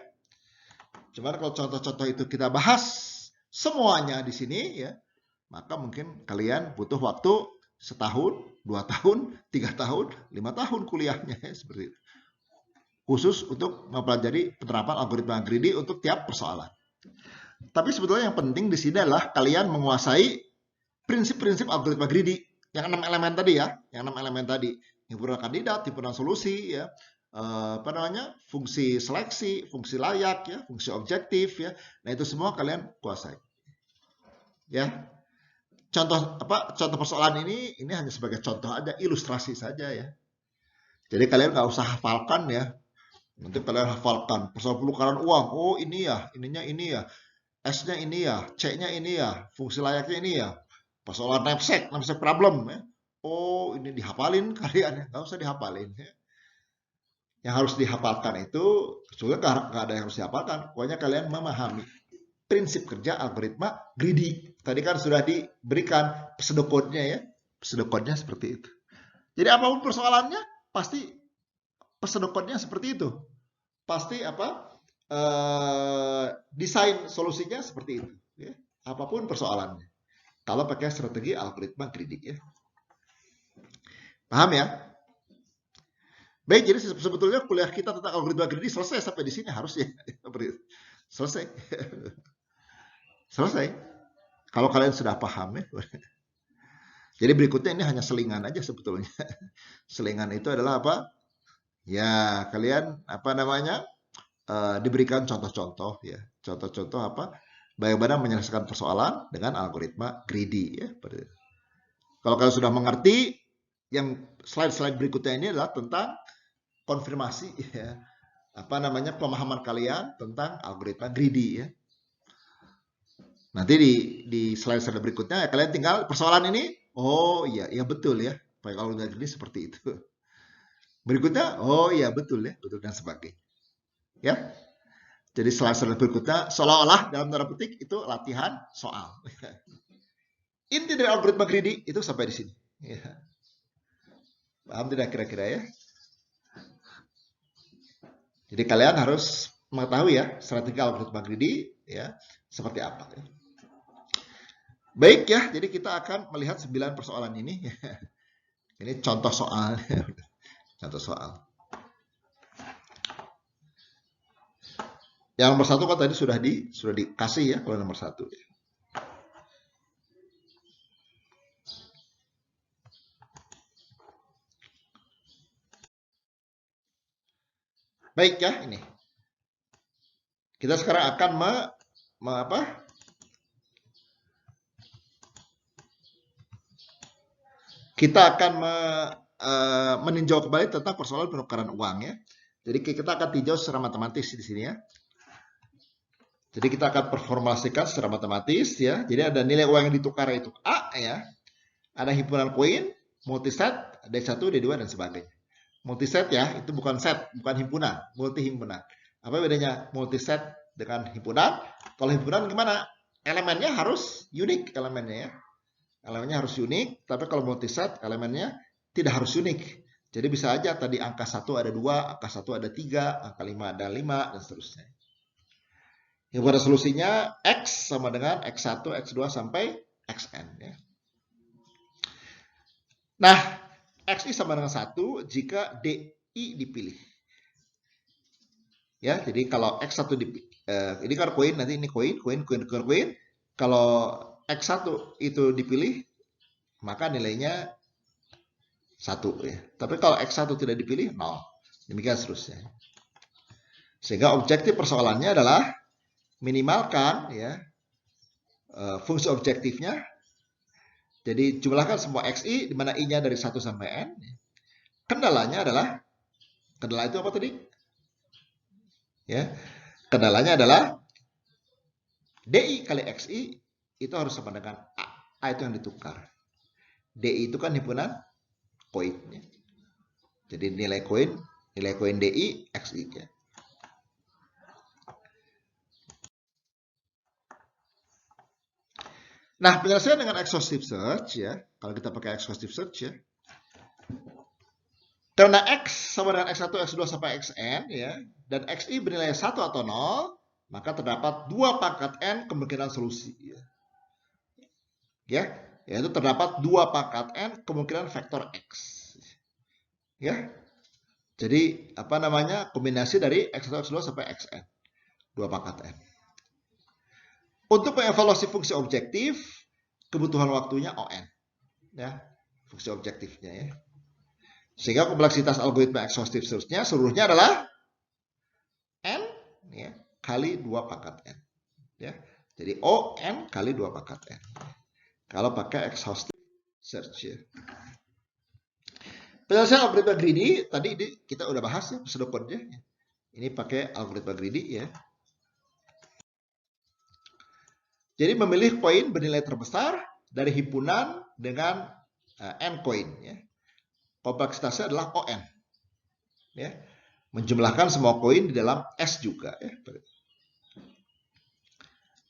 Cuman kalau contoh-contoh itu kita bahas semuanya di sini ya, maka mungkin kalian butuh waktu setahun, 2 tahun, 3 tahun, 5 tahun kuliahnya ya, seperti itu. Khusus untuk mempelajari penerapan algoritma greedy untuk tiap persoalan. Tapi sebetulnya yang penting di sini adalah kalian menguasai prinsip-prinsip algoritma greedy. Yang 6 elemen tadi ya, yang 6 elemen tadi. Himpunan kandidat, himpunan solusi ya, fungsi seleksi, fungsi layak ya, fungsi objektif ya. Nah, itu semua kalian kuasai. Ya. Contoh persoalan ini hanya sebagai contoh aja, ilustrasi saja ya. Jadi kalian nggak usah hafalkan ya. Nanti kalian hafalkan persoalan penukaran uang. Oh, ini ya, ininya ini ya. S-nya ini ya, C-nya ini ya, fungsi layaknya ini ya. Persoalan knapsack problem ya. Oh, ini dihafalin kalian ya. Nggak usah dihafalin ya. Yang harus dihafalkan itu sebenarnya nggak ada yang harus dihafalkan. Pokoknya kalian memahami prinsip kerja algoritma greedy. Tadi kan sudah diberikan pseudocode-nya ya. Pseudocode-nya seperti itu. Jadi apapun persoalannya pasti pseudocode-nya seperti itu. Pasti desain solusinya seperti itu ya. Apapun persoalannya. Kalau pakai strategi algoritma greedy ya. Paham ya? Baik, jadi sebetulnya kuliah kita tentang algoritma greedy selesai sampai di sini harusnya. Selesai. Selesai. Kalau kalian sudah paham ya. Jadi berikutnya ini hanya selingan aja sebetulnya. Selingan itu adalah apa? Ya, kalian diberikan contoh-contoh ya. Contoh-contoh bagaimana menyelesaikan persoalan dengan algoritma greedy ya. Kalau kalian sudah mengerti, yang slide-slide berikutnya ini adalah tentang konfirmasi ya. Pemahaman kalian tentang algoritma greedy ya. Nanti di slide-slide berikutnya ya, kalian tinggal persoalan ini, oh iya betul ya. Pakai algoritma greedy seperti itu. Berikutnya, oh iya betul ya, betul dan sebagainya. Ya. Jadi slide berikutnya seolah-olah dalam tanda petik itu latihan soal. Inti dari algoritma greedy itu sampai di sini. Ya. Paham tidak kira-kira ya? Jadi kalian harus mengetahui ya strategi algoritma greedy ya seperti apa. Ya. Baik ya, jadi kita akan melihat 9 persoalan ini. Ini contoh soal. Contoh soal. Yang nomor 1 kan tadi sudah dikasih ya kalau nomor 1. Baik ya, ini. Kita sekarang akan kita akan meninjau kembali tentang persoalan penukaran uang ya. Jadi kita akan tinjau secara matematis di sini ya. Jadi kita akan performulasikan secara matematis ya. Jadi ada nilai uang yang ditukar itu A ya. Ada himpunan koin, multiset, D1, D2 dan sebagainya. Multiset ya, itu bukan set, bukan himpunan, multi himpunan. Apa bedanya multiset dengan himpunan? Kalau himpunan gimana? Elemennya harus unik elemennya ya. Elemennya harus unik, tapi kalau multiset elemennya tidak harus unik. Jadi bisa aja tadi angka 1 ada 2, angka 1 ada 3, angka 5 ada 5, dan seterusnya. Yang pada solusinya X sama dengan X1, X2 sampai Xn. Ya. Nah, XI sama dengan 1 jika DI dipilih. Ya, jadi kalau X1 dipilih, ini kan koin, nanti ini koin. Kalau X1 itu dipilih, maka nilainya 1 ya. Tapi kalau X1 tidak dipilih, 0. Demikian seterusnya. Sehingga objektif persoalannya adalah minimalkan ya fungsi objektifnya. Jadi jumlahkan semua XI di mana I-nya dari 1 sampai N. Kendalanya adalah kendala itu apa tadi? Ya. Kendalanya adalah DI kali XI itu harus sama dengan A. A itu yang ditukar. DI itu kan himpunan koin ya. Jadi nilai koin DI XI ya. Nah, penyelesaian dengan exhaustive search ya. Kalau kita pakai exhaustive search ya. Karena X sama dengan X1, X2 sampai Xn ya, dan Xi bernilai 1 atau 0, maka terdapat 2 pangkat N kemungkinan solusi ya. Ya, yaitu terdapat 2 pangkat N kemungkinan vektor X. Ya. Jadi apa namanya? Kombinasi dari X1, X2 sampai Xn. 2 pangkat N. Untuk mengevaluasi fungsi objektif, kebutuhan waktunya ON. Ya, fungsi objektifnya ya. Sehingga kompleksitas algoritma exhaustive search-nya seluruhnya adalah N ya, kali 2 pangkat N. Ya. Jadi ON kali 2 pangkat N. Kalau pakai exhaustive search ya. Penyelesaian algoritma greedy, tadi kita udah bahas ya pseudocode-nya. Ini pakai algoritma greedy ya. Jadi memilih koin bernilai terbesar dari himpunan dengan N koin ya. Kompleksitasnya adalah ON. Ya. Menjumlahkan semua koin di dalam S juga ya.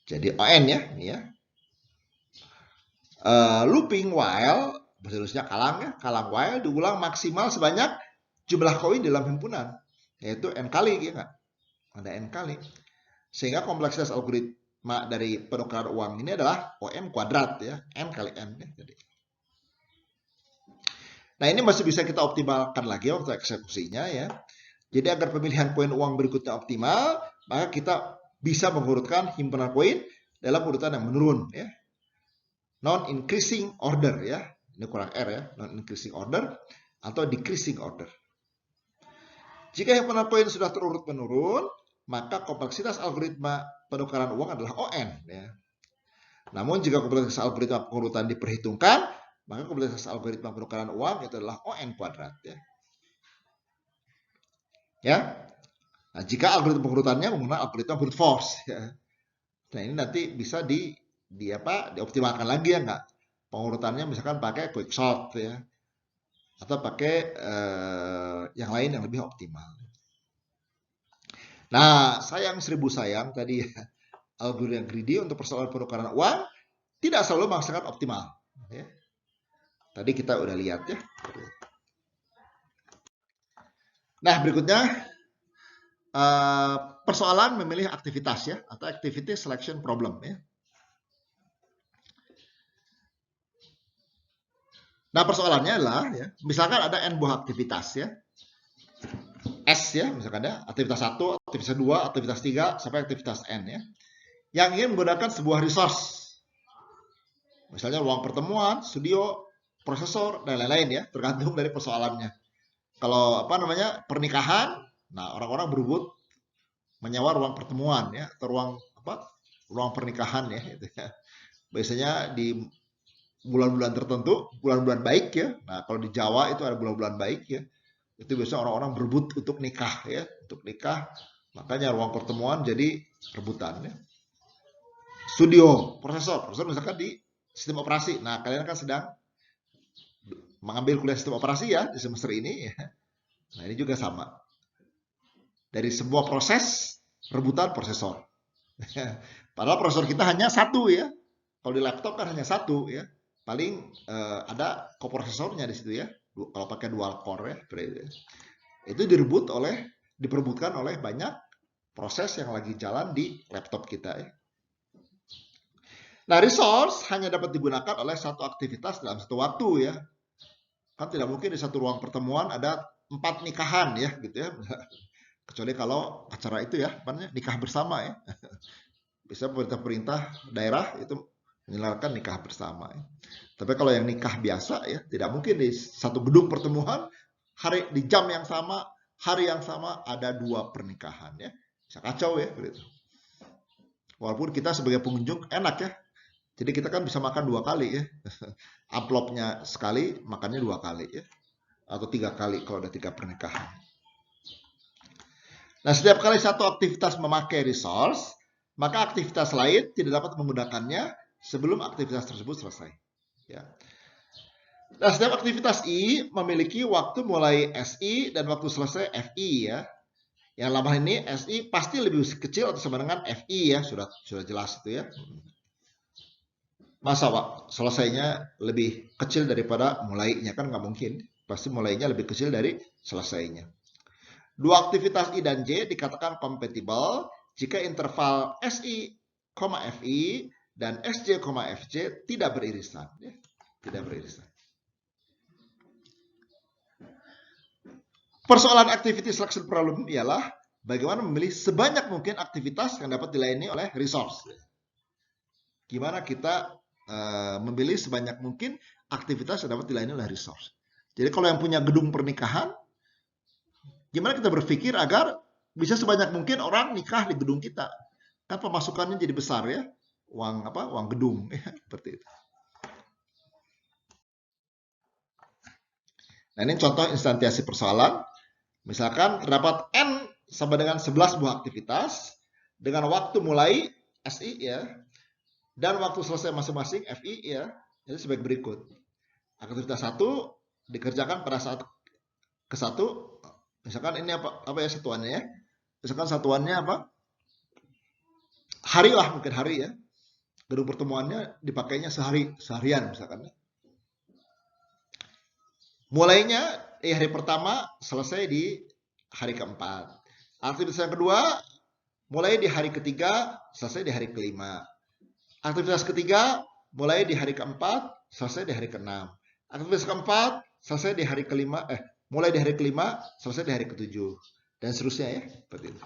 Jadi ON ya, ini ya. Looping while, bahasa Indonesia kalang ya, kalang while diulang maksimal sebanyak jumlah koin dalam himpunan, yaitu N kali ya kan? Ada N kali. Sehingga kompleksitas algoritma dari penukaran uang ini adalah OM kuadrat ya, N kali N ya. Nah, ini masih bisa kita optimalkan lagi waktu eksekusinya ya. Jadi agar pemilihan koin uang berikutnya optimal, maka kita bisa mengurutkan himpunan koin dalam urutan yang menurun ya. Non-increasing order ya. Ini kurang R ya, non-increasing order atau decreasing order. Jika himpunan koin sudah terurut menurun, maka kompleksitas algoritma penukaran uang adalah ON ya. Namun jika kompleksitas algoritma pengurutan diperhitungkan, maka kompleksitas algoritma penukaran uang itu adalah ON kuadrat ya. Ya. Nah, jika algoritma pengurutannya menggunakan algoritma brute force ya. Nah, ini nanti bisa dioptimalkan lagi ya enggak? Pengurutannya misalkan pakai quicksort ya. Atau pakai yang lain yang lebih optimal. Nah, sayang 1000 sayang tadi algoritma yang greedy untuk persoalan penukaran uang tidak selalu menghasilkan optimal. Ya. Tadi kita udah lihat ya. Nah, berikutnya persoalan memilih aktivitas ya, atau activity selection problem ya. Nah, persoalannya adalah ya, misalkan ada n buah aktivitas ya. S ya, misalkan ada aktivitas 1, aktivitas 2, aktivitas 3 sampai aktivitas n ya. Yang ingin menggunakan sebuah resource. Misalnya ruang pertemuan, studio, prosesor dan lain-lain ya, tergantung dari persoalannya. Kalau apa namanya? Pernikahan, nah orang-orang berebut menyewa ruang pertemuan ya, atau ruang apa? Ruang pernikahan ya gitu ya. Biasanya di bulan-bulan tertentu, bulan-bulan baik ya. Nah, kalau di Jawa itu ada bulan-bulan baik ya. Itu biasanya orang-orang berebut untuk nikah ya, untuk nikah. Makanya ruang pertemuan jadi rebutan ya. Studio, prosesor misalkan di sistem operasi. Nah, kalian kan sedang mengambil kuliah sistem operasi ya di semester ini ya. Nah, ini juga sama. Dari sebuah proses rebutan prosesor. Padahal prosesor kita hanya satu ya. Kalau di laptop kan hanya satu ya. Paling ada koprosesornya di situ ya. Kalau pakai dual core ya. Itu diperebutkan oleh banyak proses yang lagi jalan di laptop kita ya. Nah, resource hanya dapat digunakan oleh satu aktivitas dalam satu waktu ya. Kan tidak mungkin di satu ruang pertemuan ada 4 nikahan ya gitu ya. Kecuali kalau acara itu ya, nikah bersama ya. Bisa perintah-perintah daerah itu menyelenggarakan nikah bersama ya. Tapi kalau yang nikah biasa ya, tidak mungkin di satu gedung pertemuan di jam yang sama, hari yang sama ada 2 pernikahan ya. Bisa kacau ya gitu. Walaupun kita sebagai pengunjung enak ya. Jadi kita kan bisa makan 2 kali ya. Amplopnya sekali, makannya 2 kali ya. Atau 3 kali kalau ada 3 pernikahan. Nah, setiap kali satu aktivitas memakai resource, maka aktivitas lain tidak dapat menggunakannya sebelum aktivitas tersebut selesai. Ya. Nah, setiap aktivitas I memiliki waktu mulai SI dan waktu selesai FI ya. Yang lama ini SI pasti lebih kecil atau sama dengan FI ya, sudah jelas itu ya. Masa Pak selesainya lebih kecil daripada mulainya, kan nggak mungkin. Pasti mulainya lebih kecil dari selesainya. Dua aktivitas I dan J dikatakan compatible jika interval SI, FI dan SJ, FJ tidak beririsan. Ya, tidak beririsan. Persoalan activity selection problem ialah bagaimana memilih sebanyak mungkin aktivitas yang dapat dilayani oleh resource. Gimana kita memilih sebanyak mungkin aktivitas yang dapat dilayani oleh resource. Jadi kalau yang punya gedung pernikahan, gimana kita berpikir agar bisa sebanyak mungkin orang nikah di gedung kita? Kan pemasukannya jadi besar ya, uang gedung ya, seperti itu. Nah, ini contoh instansiasi persoalan. Misalkan terdapat N sama dengan 11 buah aktivitas dengan waktu mulai SI ya, dan waktu selesai masing-masing FI ya, jadi sebagai berikut. Aktivitas 1 dikerjakan pada saat ke-1, misalkan ini apa ya satuannya ya. Misalkan satuannya apa? Hari lah, mungkin hari ya. Gedung pertemuannya dipakainya seharian misalkan. Mulainya di hari pertama, selesai di hari keempat. Aktivitas yang kedua mulai di hari ketiga, selesai di hari kelima. Aktivitas ketiga mulai di hari keempat, selesai di hari keenam. Aktivitas keempat selesai di hari kelima, mulai di hari kelima, selesai di hari ketujuh, dan seterusnya ya, seperti itu.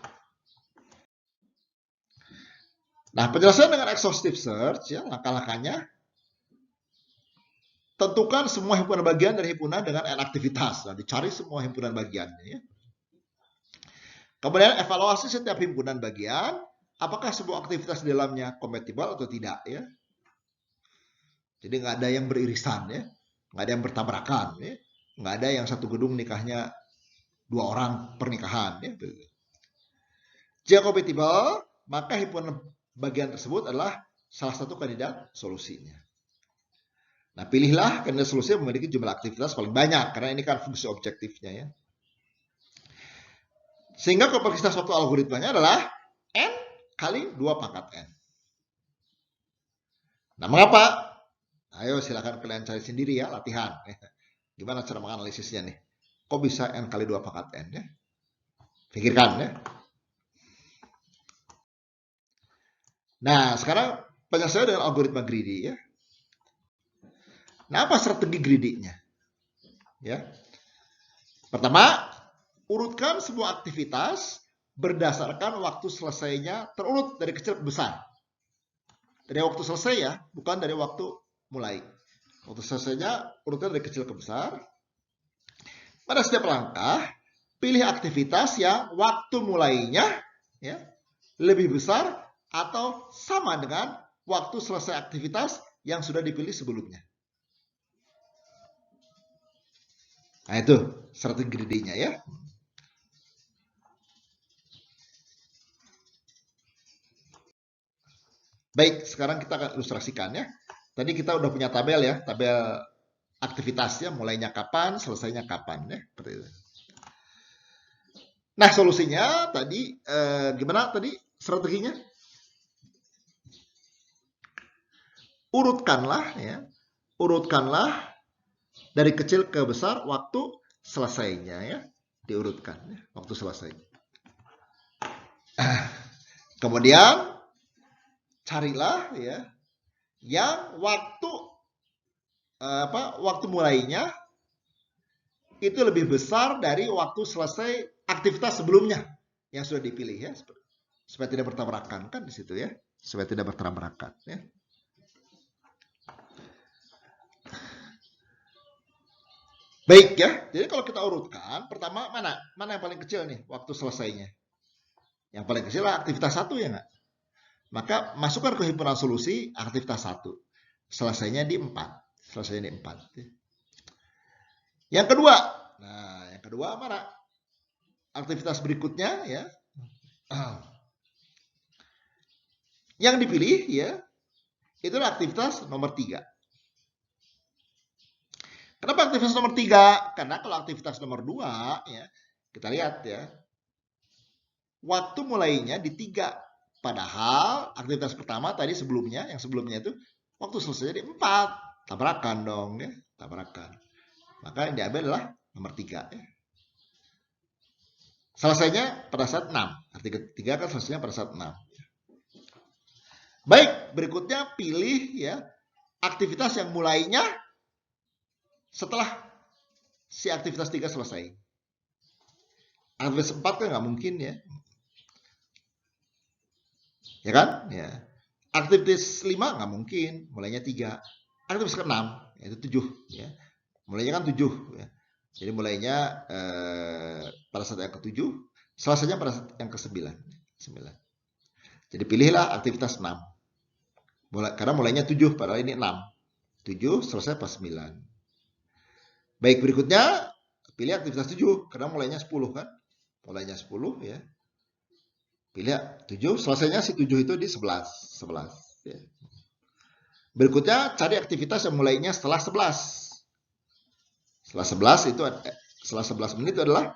Nah, penjelasan dengan exhaustive search ya, langkah-langkahnya. Tentukan semua himpunan bagian dari himpunan dengan N aktivitas. Nah, dicari semua himpunan bagiannya ya. Kemudian evaluasi setiap himpunan bagian, apakah sebuah aktivitas di dalamnya compatible atau tidak ya. Jadi nggak ada yang beririsan ya, nggak ada yang bertabrakan ya, nggak ada yang satu gedung nikahnya 2 orang pernikahan ya. Jika compatible, maka himpunan bagian tersebut adalah salah satu kandidat solusinya. Nah, pilihlah kandidat solusi yang memiliki jumlah aktivitas paling banyak karena ini kan fungsi objektifnya ya. Sehingga kompleksitas waktu algoritmanya adalah N kali 2 pangkat N. Nah, mengapa? Ayo silakan kalian cari sendiri ya, latihan. Gimana cara menganalisisnya nih? Kok bisa N kali 2 pangkat N ya? Pikirkan ya. Nah, sekarang penyelesaian dengan algoritma greedy ya. Nah, apa strategi greedy-nya? Ya. Pertama, urutkan semua aktivitas berdasarkan waktu selesainya terurut dari kecil ke besar. Dari waktu selesai ya, bukan dari waktu mulai. Waktu selesainya urutkan dari kecil ke besar. Pada setiap langkah, pilih aktivitas yang waktu mulainya ya, lebih besar atau sama dengan waktu selesai aktivitas yang sudah dipilih sebelumnya. Nah, itu strategi greedy-nya ya. Baik, sekarang kita akan ilustrasikan ya. Tadi kita udah punya tabel ya, tabel aktivitasnya, mulainya kapan, selesainya kapan ya. Seperti itu. Nah, solusinya tadi gimana tadi strateginya? Urutkanlah ya. Urutkanlah dari kecil ke besar waktu selesainya ya. Diurutkan ya, waktu selesai. Kemudian carilah ya yang waktu waktu mulainya itu lebih besar dari waktu selesai aktivitas sebelumnya yang sudah dipilih ya, supaya tidak bertabrakan kan di situ ya, supaya tidak bertabrakan ya. Baik ya, jadi kalau kita urutkan, pertama mana yang paling kecil nih waktu selesainya? Yang paling kecil lah aktivitas 1 ya nggak? Maka masukkan ke himpunan solusi aktivitas 1. Selesainya di 4. Selesainya di 4. Yang kedua. Nah, yang kedua mana? Aktivitas berikutnya ya. Yang dipilih ya, itulah aktivitas nomor 3. Kenapa aktivitas nomor 3? Karena kalau aktivitas nomor 2 ya, kita lihat ya. Waktu mulainya di 3. Padahal aktivitas pertama tadi sebelumnya, yang sebelumnya itu waktu selesainya di 4. Tabrakan dong ya, tabrakan. Maka yang diambil adalah nomor 3 ya. Selesainya pada saat 6. Arti ketiga kan selesainya pada saat 6. Baik, berikutnya pilih ya aktivitas yang mulainya setelah si aktivitas 3 selesai. Aktivitas 4 kan nggak mungkin ya. Ya kan? Ya. Aktivitas 5 nggak mungkin, mulainya 3. Aktivitas ke-6, yaitu 7. Ya. Mulainya kan 7. Ya. Jadi mulainya pada saat yang ke-7, selesainya pada saat yang ke-9. 9. Jadi pilihlah aktivitas 6. Karena mulainya 7, padahal ini 6. 7, selesai pas 9. Baik, berikutnya pilih aktivitas 7, karena mulainya 10 kan. Mulainya 10 ya. Pilih 7, selesainya si 7 itu di 11. 11 ya. Berikutnya cari aktivitas yang mulainya setelah 11. Setelah 11 itu setelah 11 menit itu adalah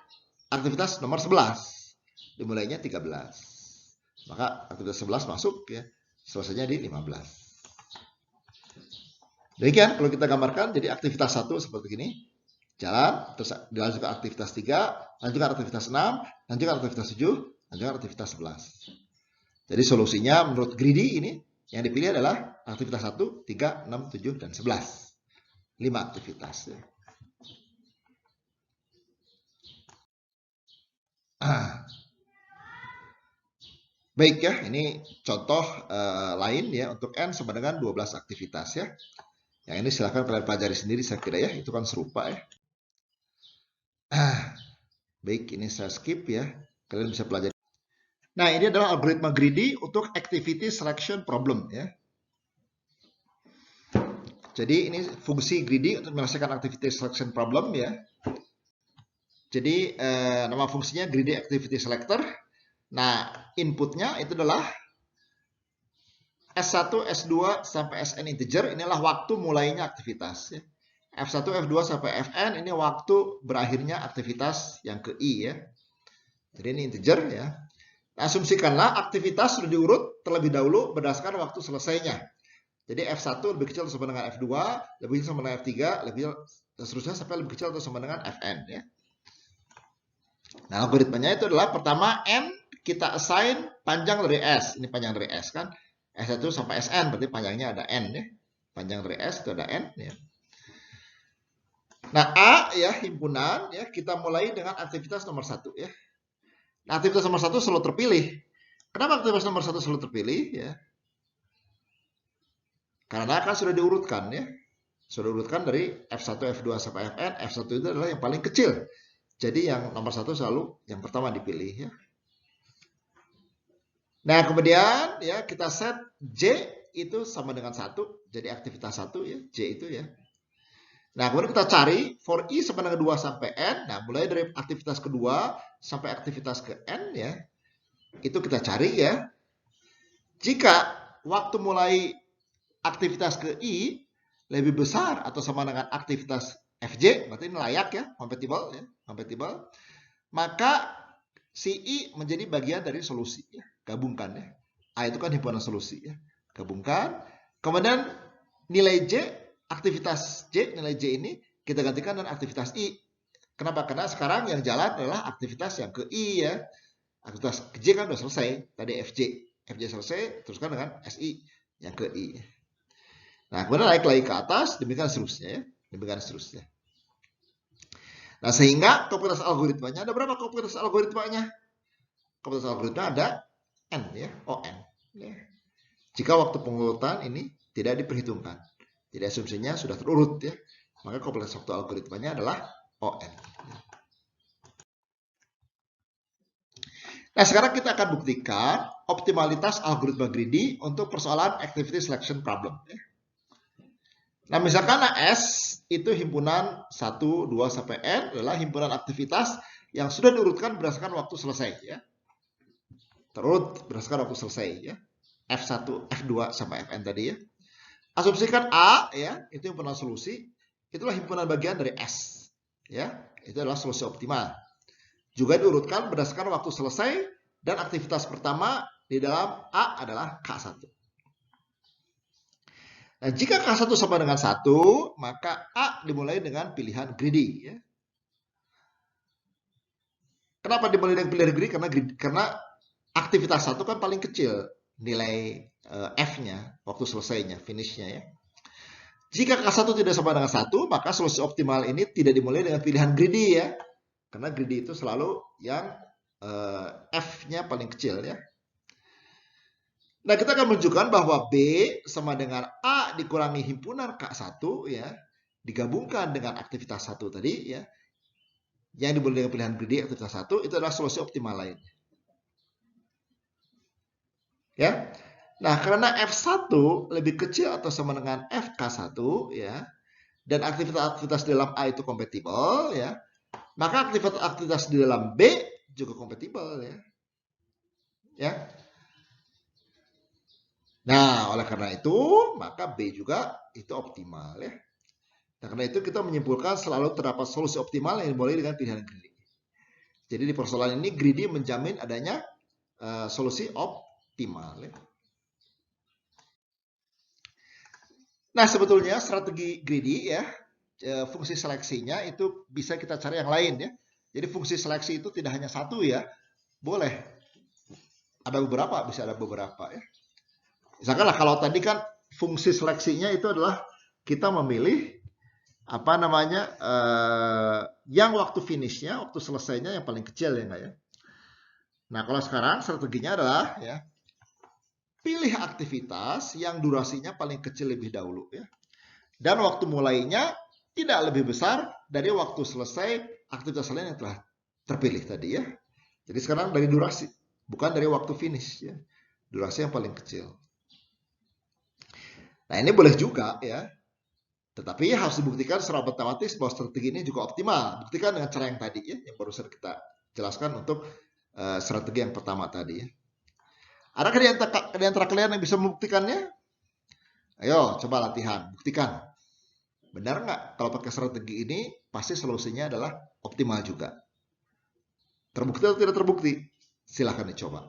aktivitas nomor 11. Dimulainya 13. Maka aktivitas 11 masuk ya. Selesainya di 15. Demikian kalau kita gambarkan, jadi aktivitas 1 seperti ini. Jalan, terus dilanjutkan aktivitas 3, lanjutkan aktivitas 6, lanjutkan aktivitas 7, lanjutkan aktivitas 11. Jadi solusinya menurut greedy ini yang dipilih adalah aktivitas 1, 3, 6, 7, dan 11. 5 aktivitas ya. Baik ya, ini contoh lain ya untuk N sama dengan 12 aktivitas ya. Yang ini silahkan kalian pelajari sendiri saya kira ya, itu kan serupa ya. Baik, ini saya skip ya, kalian bisa pelajari. Nah, ini adalah algoritma greedy untuk activity selection problem ya. Jadi ini fungsi greedy untuk menyelesaikan activity selection problem ya. Jadi nama fungsinya greedy activity selector. Nah, inputnya itu adalah S1, S2 sampai Sn integer, inilah waktu mulainya aktivitas ya. F1, F2 sampai Fn ini waktu berakhirnya aktivitas yang ke I ya. Jadi ini integer ya. Asumsikanlah aktivitas sudah diurut terlebih dahulu berdasarkan waktu selesainya. Jadi F1 lebih kecil atau sama dengan F2, lebih kecil sama dengan F3, lebih dan seterusnya sampai lebih kecil atau sama dengan Fn ya. Nah, algoritmanya itu adalah pertama n kita assign panjang dari S. Ini panjang dari S kan. S1 sampai Sn berarti panjangnya ada n ya. Panjang dari S itu ada n ya. Nah, A ya himpunan ya kita mulai dengan aktivitas nomor 1 ya. Nah, aktivitas nomor 1 selalu terpilih. Kenapa aktivitas nomor 1 selalu terpilih ya? Karena kan sudah diurutkan ya. Sudah diurutkan dari F1, F2 sampai Fn. F1 itu adalah yang paling kecil. Jadi yang nomor 1 selalu yang pertama dipilih ya. Nah, kemudian ya kita set J itu sama dengan 1. Jadi aktivitas 1 ya, J itu ya. Nah, kemudian kita cari for I sama dengan 2 sampai N. Nah, mulai dari aktivitas kedua sampai aktivitas ke N ya. Itu kita cari ya. Jika waktu mulai aktivitas ke I lebih besar atau sama dengan aktivitas Fj, berarti ini layak ya, compatible ya, compatible. Maka si I menjadi bagian dari solusi ya, gabungkan ya. A itu kan himpunan solusi ya, gabungkan. Kemudian nilai J, aktivitas J, nilai J ini kita gantikan dengan aktivitas I. Kenapa? Karena sekarang yang jalan adalah aktivitas yang ke I ya. Aktivitas ke J kan sudah selesai, tadi Fj. Fj selesai, teruskan dengan Si yang ke I. Nah, kemudian naik lagi ke atas, demikian seterusnya ya. Demikian seterusnya. Nah, sehingga komputasi algoritmanya, ada berapa komputasi algoritmanya? Komputasi algoritma ada N ya, ON. Ya. Jika waktu pengurutan ini tidak diperhitungkan. Jadi asumsinya sudah terurut ya. Maka komputasi waktu algoritmanya adalah ON. Nah, sekarang kita akan buktikan optimalitas algoritma greedy untuk persoalan activity selection problem. Ya. Nah, misalkan S itu himpunan 1, 2, sampai N adalah himpunan aktivitas yang sudah diurutkan berdasarkan waktu selesai. Ya. Terurut berdasarkan waktu selesai. Ya. F1, F2, sampai Fn tadi ya. Asumsikan A, ya, itu himpunan solusi. Itulah himpunan bagian dari S. Ya, itu adalah solusi optimal. Juga diurutkan berdasarkan waktu selesai dan aktivitas pertama di dalam A adalah K1. Nah, jika K1 sama dengan 1, maka A dimulai dengan pilihan greedy. Ya. Kenapa dimulai dengan pilihan greedy? Karena aktivitas 1 kan paling kecil nilai F-nya, waktu selesainya, finish-nya ya. Jika K1 tidak sama dengan 1, maka solusi optimal ini tidak dimulai dengan pilihan greedy ya. Karena greedy itu selalu yang F-nya paling kecil ya. Nah, kita akan menunjukkan bahwa B sama dengan A dikurangi himpunan K1 ya, digabungkan dengan aktivitas 1 tadi ya. Yang dimulai dengan pilihan greedy aktivitas 1 itu adalah solusi optimal lain. Ya. Nah, karena F1 lebih kecil atau sama dengan FK1 ya, dan aktivitas-aktivitas di dalam A itu kompatibel ya, maka aktivitas-aktivitas di dalam B juga kompatibel ya. Ya. Nah, oleh karena itu, maka B juga itu optimal ya. Nah, karena itu kita menyimpulkan selalu terdapat solusi optimal yang dimulai dengan pilihan greedy. Jadi di persoalan ini greedy menjamin adanya solusi optimal ya. Nah, sebetulnya strategi greedy ya, fungsi seleksinya itu bisa kita cari yang lain ya. Jadi fungsi seleksi itu tidak hanya satu ya, boleh ada beberapa, bisa ada beberapa ya. Misalkan kalau tadi kan fungsi seleksinya itu adalah kita memilih apa namanya yang waktu finishnya, waktu selesainya yang paling kecil ya enggak ya. Nah, kalau sekarang strateginya adalah ya pilih aktivitas yang durasinya paling kecil lebih dahulu ya. Dan waktu mulainya tidak lebih besar dari waktu selesai aktivitas lain yang telah terpilih tadi ya. Jadi sekarang dari durasi, bukan dari waktu finish ya. Durasi yang paling kecil. Nah, ini boleh juga ya. Tetapi harus dibuktikan secara matematis bahwa strategi ini juga optimal. Buktikan dengan cara yang tadi ya, yang barusan kita jelaskan untuk strategi yang pertama tadi ya. Adakah di antara kalian yang bisa membuktikannya? Ayo, coba latihan, buktikan. Benar nggak kalau pakai strategi ini pasti solusinya adalah optimal juga? Terbukti atau tidak terbukti? Silahkan dicoba.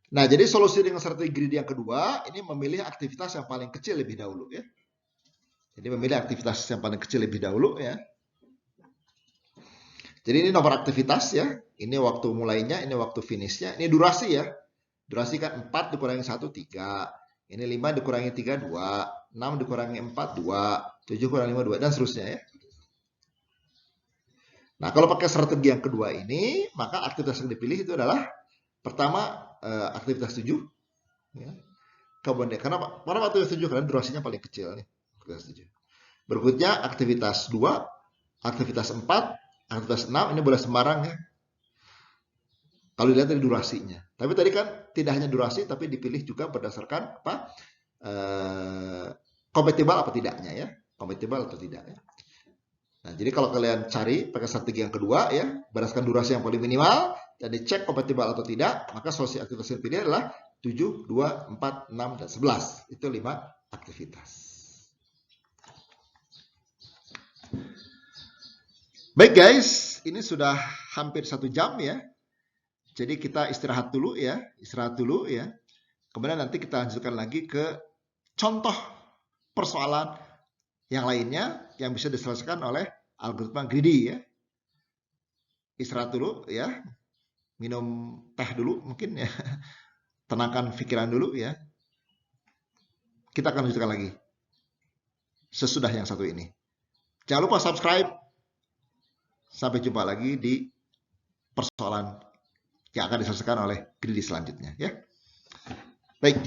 Nah, jadi solusi dengan strategi greedy yang kedua, ini memilih aktivitas yang paling kecil lebih dahulu ya. Jadi memilih aktivitas yang paling kecil lebih dahulu ya. Jadi ini nomor aktivitas ya. Ini waktu mulainya, ini waktu finishnya. Ini durasi ya. Durasi kan 4 dikurangi 1, 3. Ini 5 dikurangi 3, 2. 6 dikurangi 4, 2. 7 kurangi 5, 2. Dan seterusnya ya. Nah, kalau pakai strategi yang kedua ini, maka aktivitas yang dipilih itu adalah pertama aktivitas 7. Ya. Kemudian, kenapa aktivitas 7? Karena durasinya paling kecil nih. Aktivitas 7. Berikutnya aktivitas 2, aktivitas 4, aktivitas 6. Ini boleh sembarang ya. Kalau dilihat dari durasinya. Tapi tadi kan tidak hanya durasi, tapi dipilih juga berdasarkan apa? Kompatibel apa tidaknya ya. Kompatibel atau tidak ya. Nah, jadi kalau kalian cari pakai strategi yang kedua ya, berdasarkan durasi yang paling minimal dan dicek kompatibel atau tidak, maka solusi aktivitas yang dipilih adalah 7, 2, 4, 6, dan 11. Itu 5 aktivitas. Baik guys, ini sudah hampir 1 jam ya. Jadi kita istirahat dulu ya, Kemudian nanti kita lanjutkan lagi ke contoh persoalan yang lainnya yang bisa diselesaikan oleh algoritma greedy ya. Istirahat dulu ya, minum teh dulu mungkin ya, tenangkan pikiran dulu ya. Kita akan lanjutkan lagi sesudah yang satu ini. Jangan lupa subscribe. Sampai jumpa lagi di persoalan yang akan diselesaikan oleh greedy selanjutnya ya. Baik.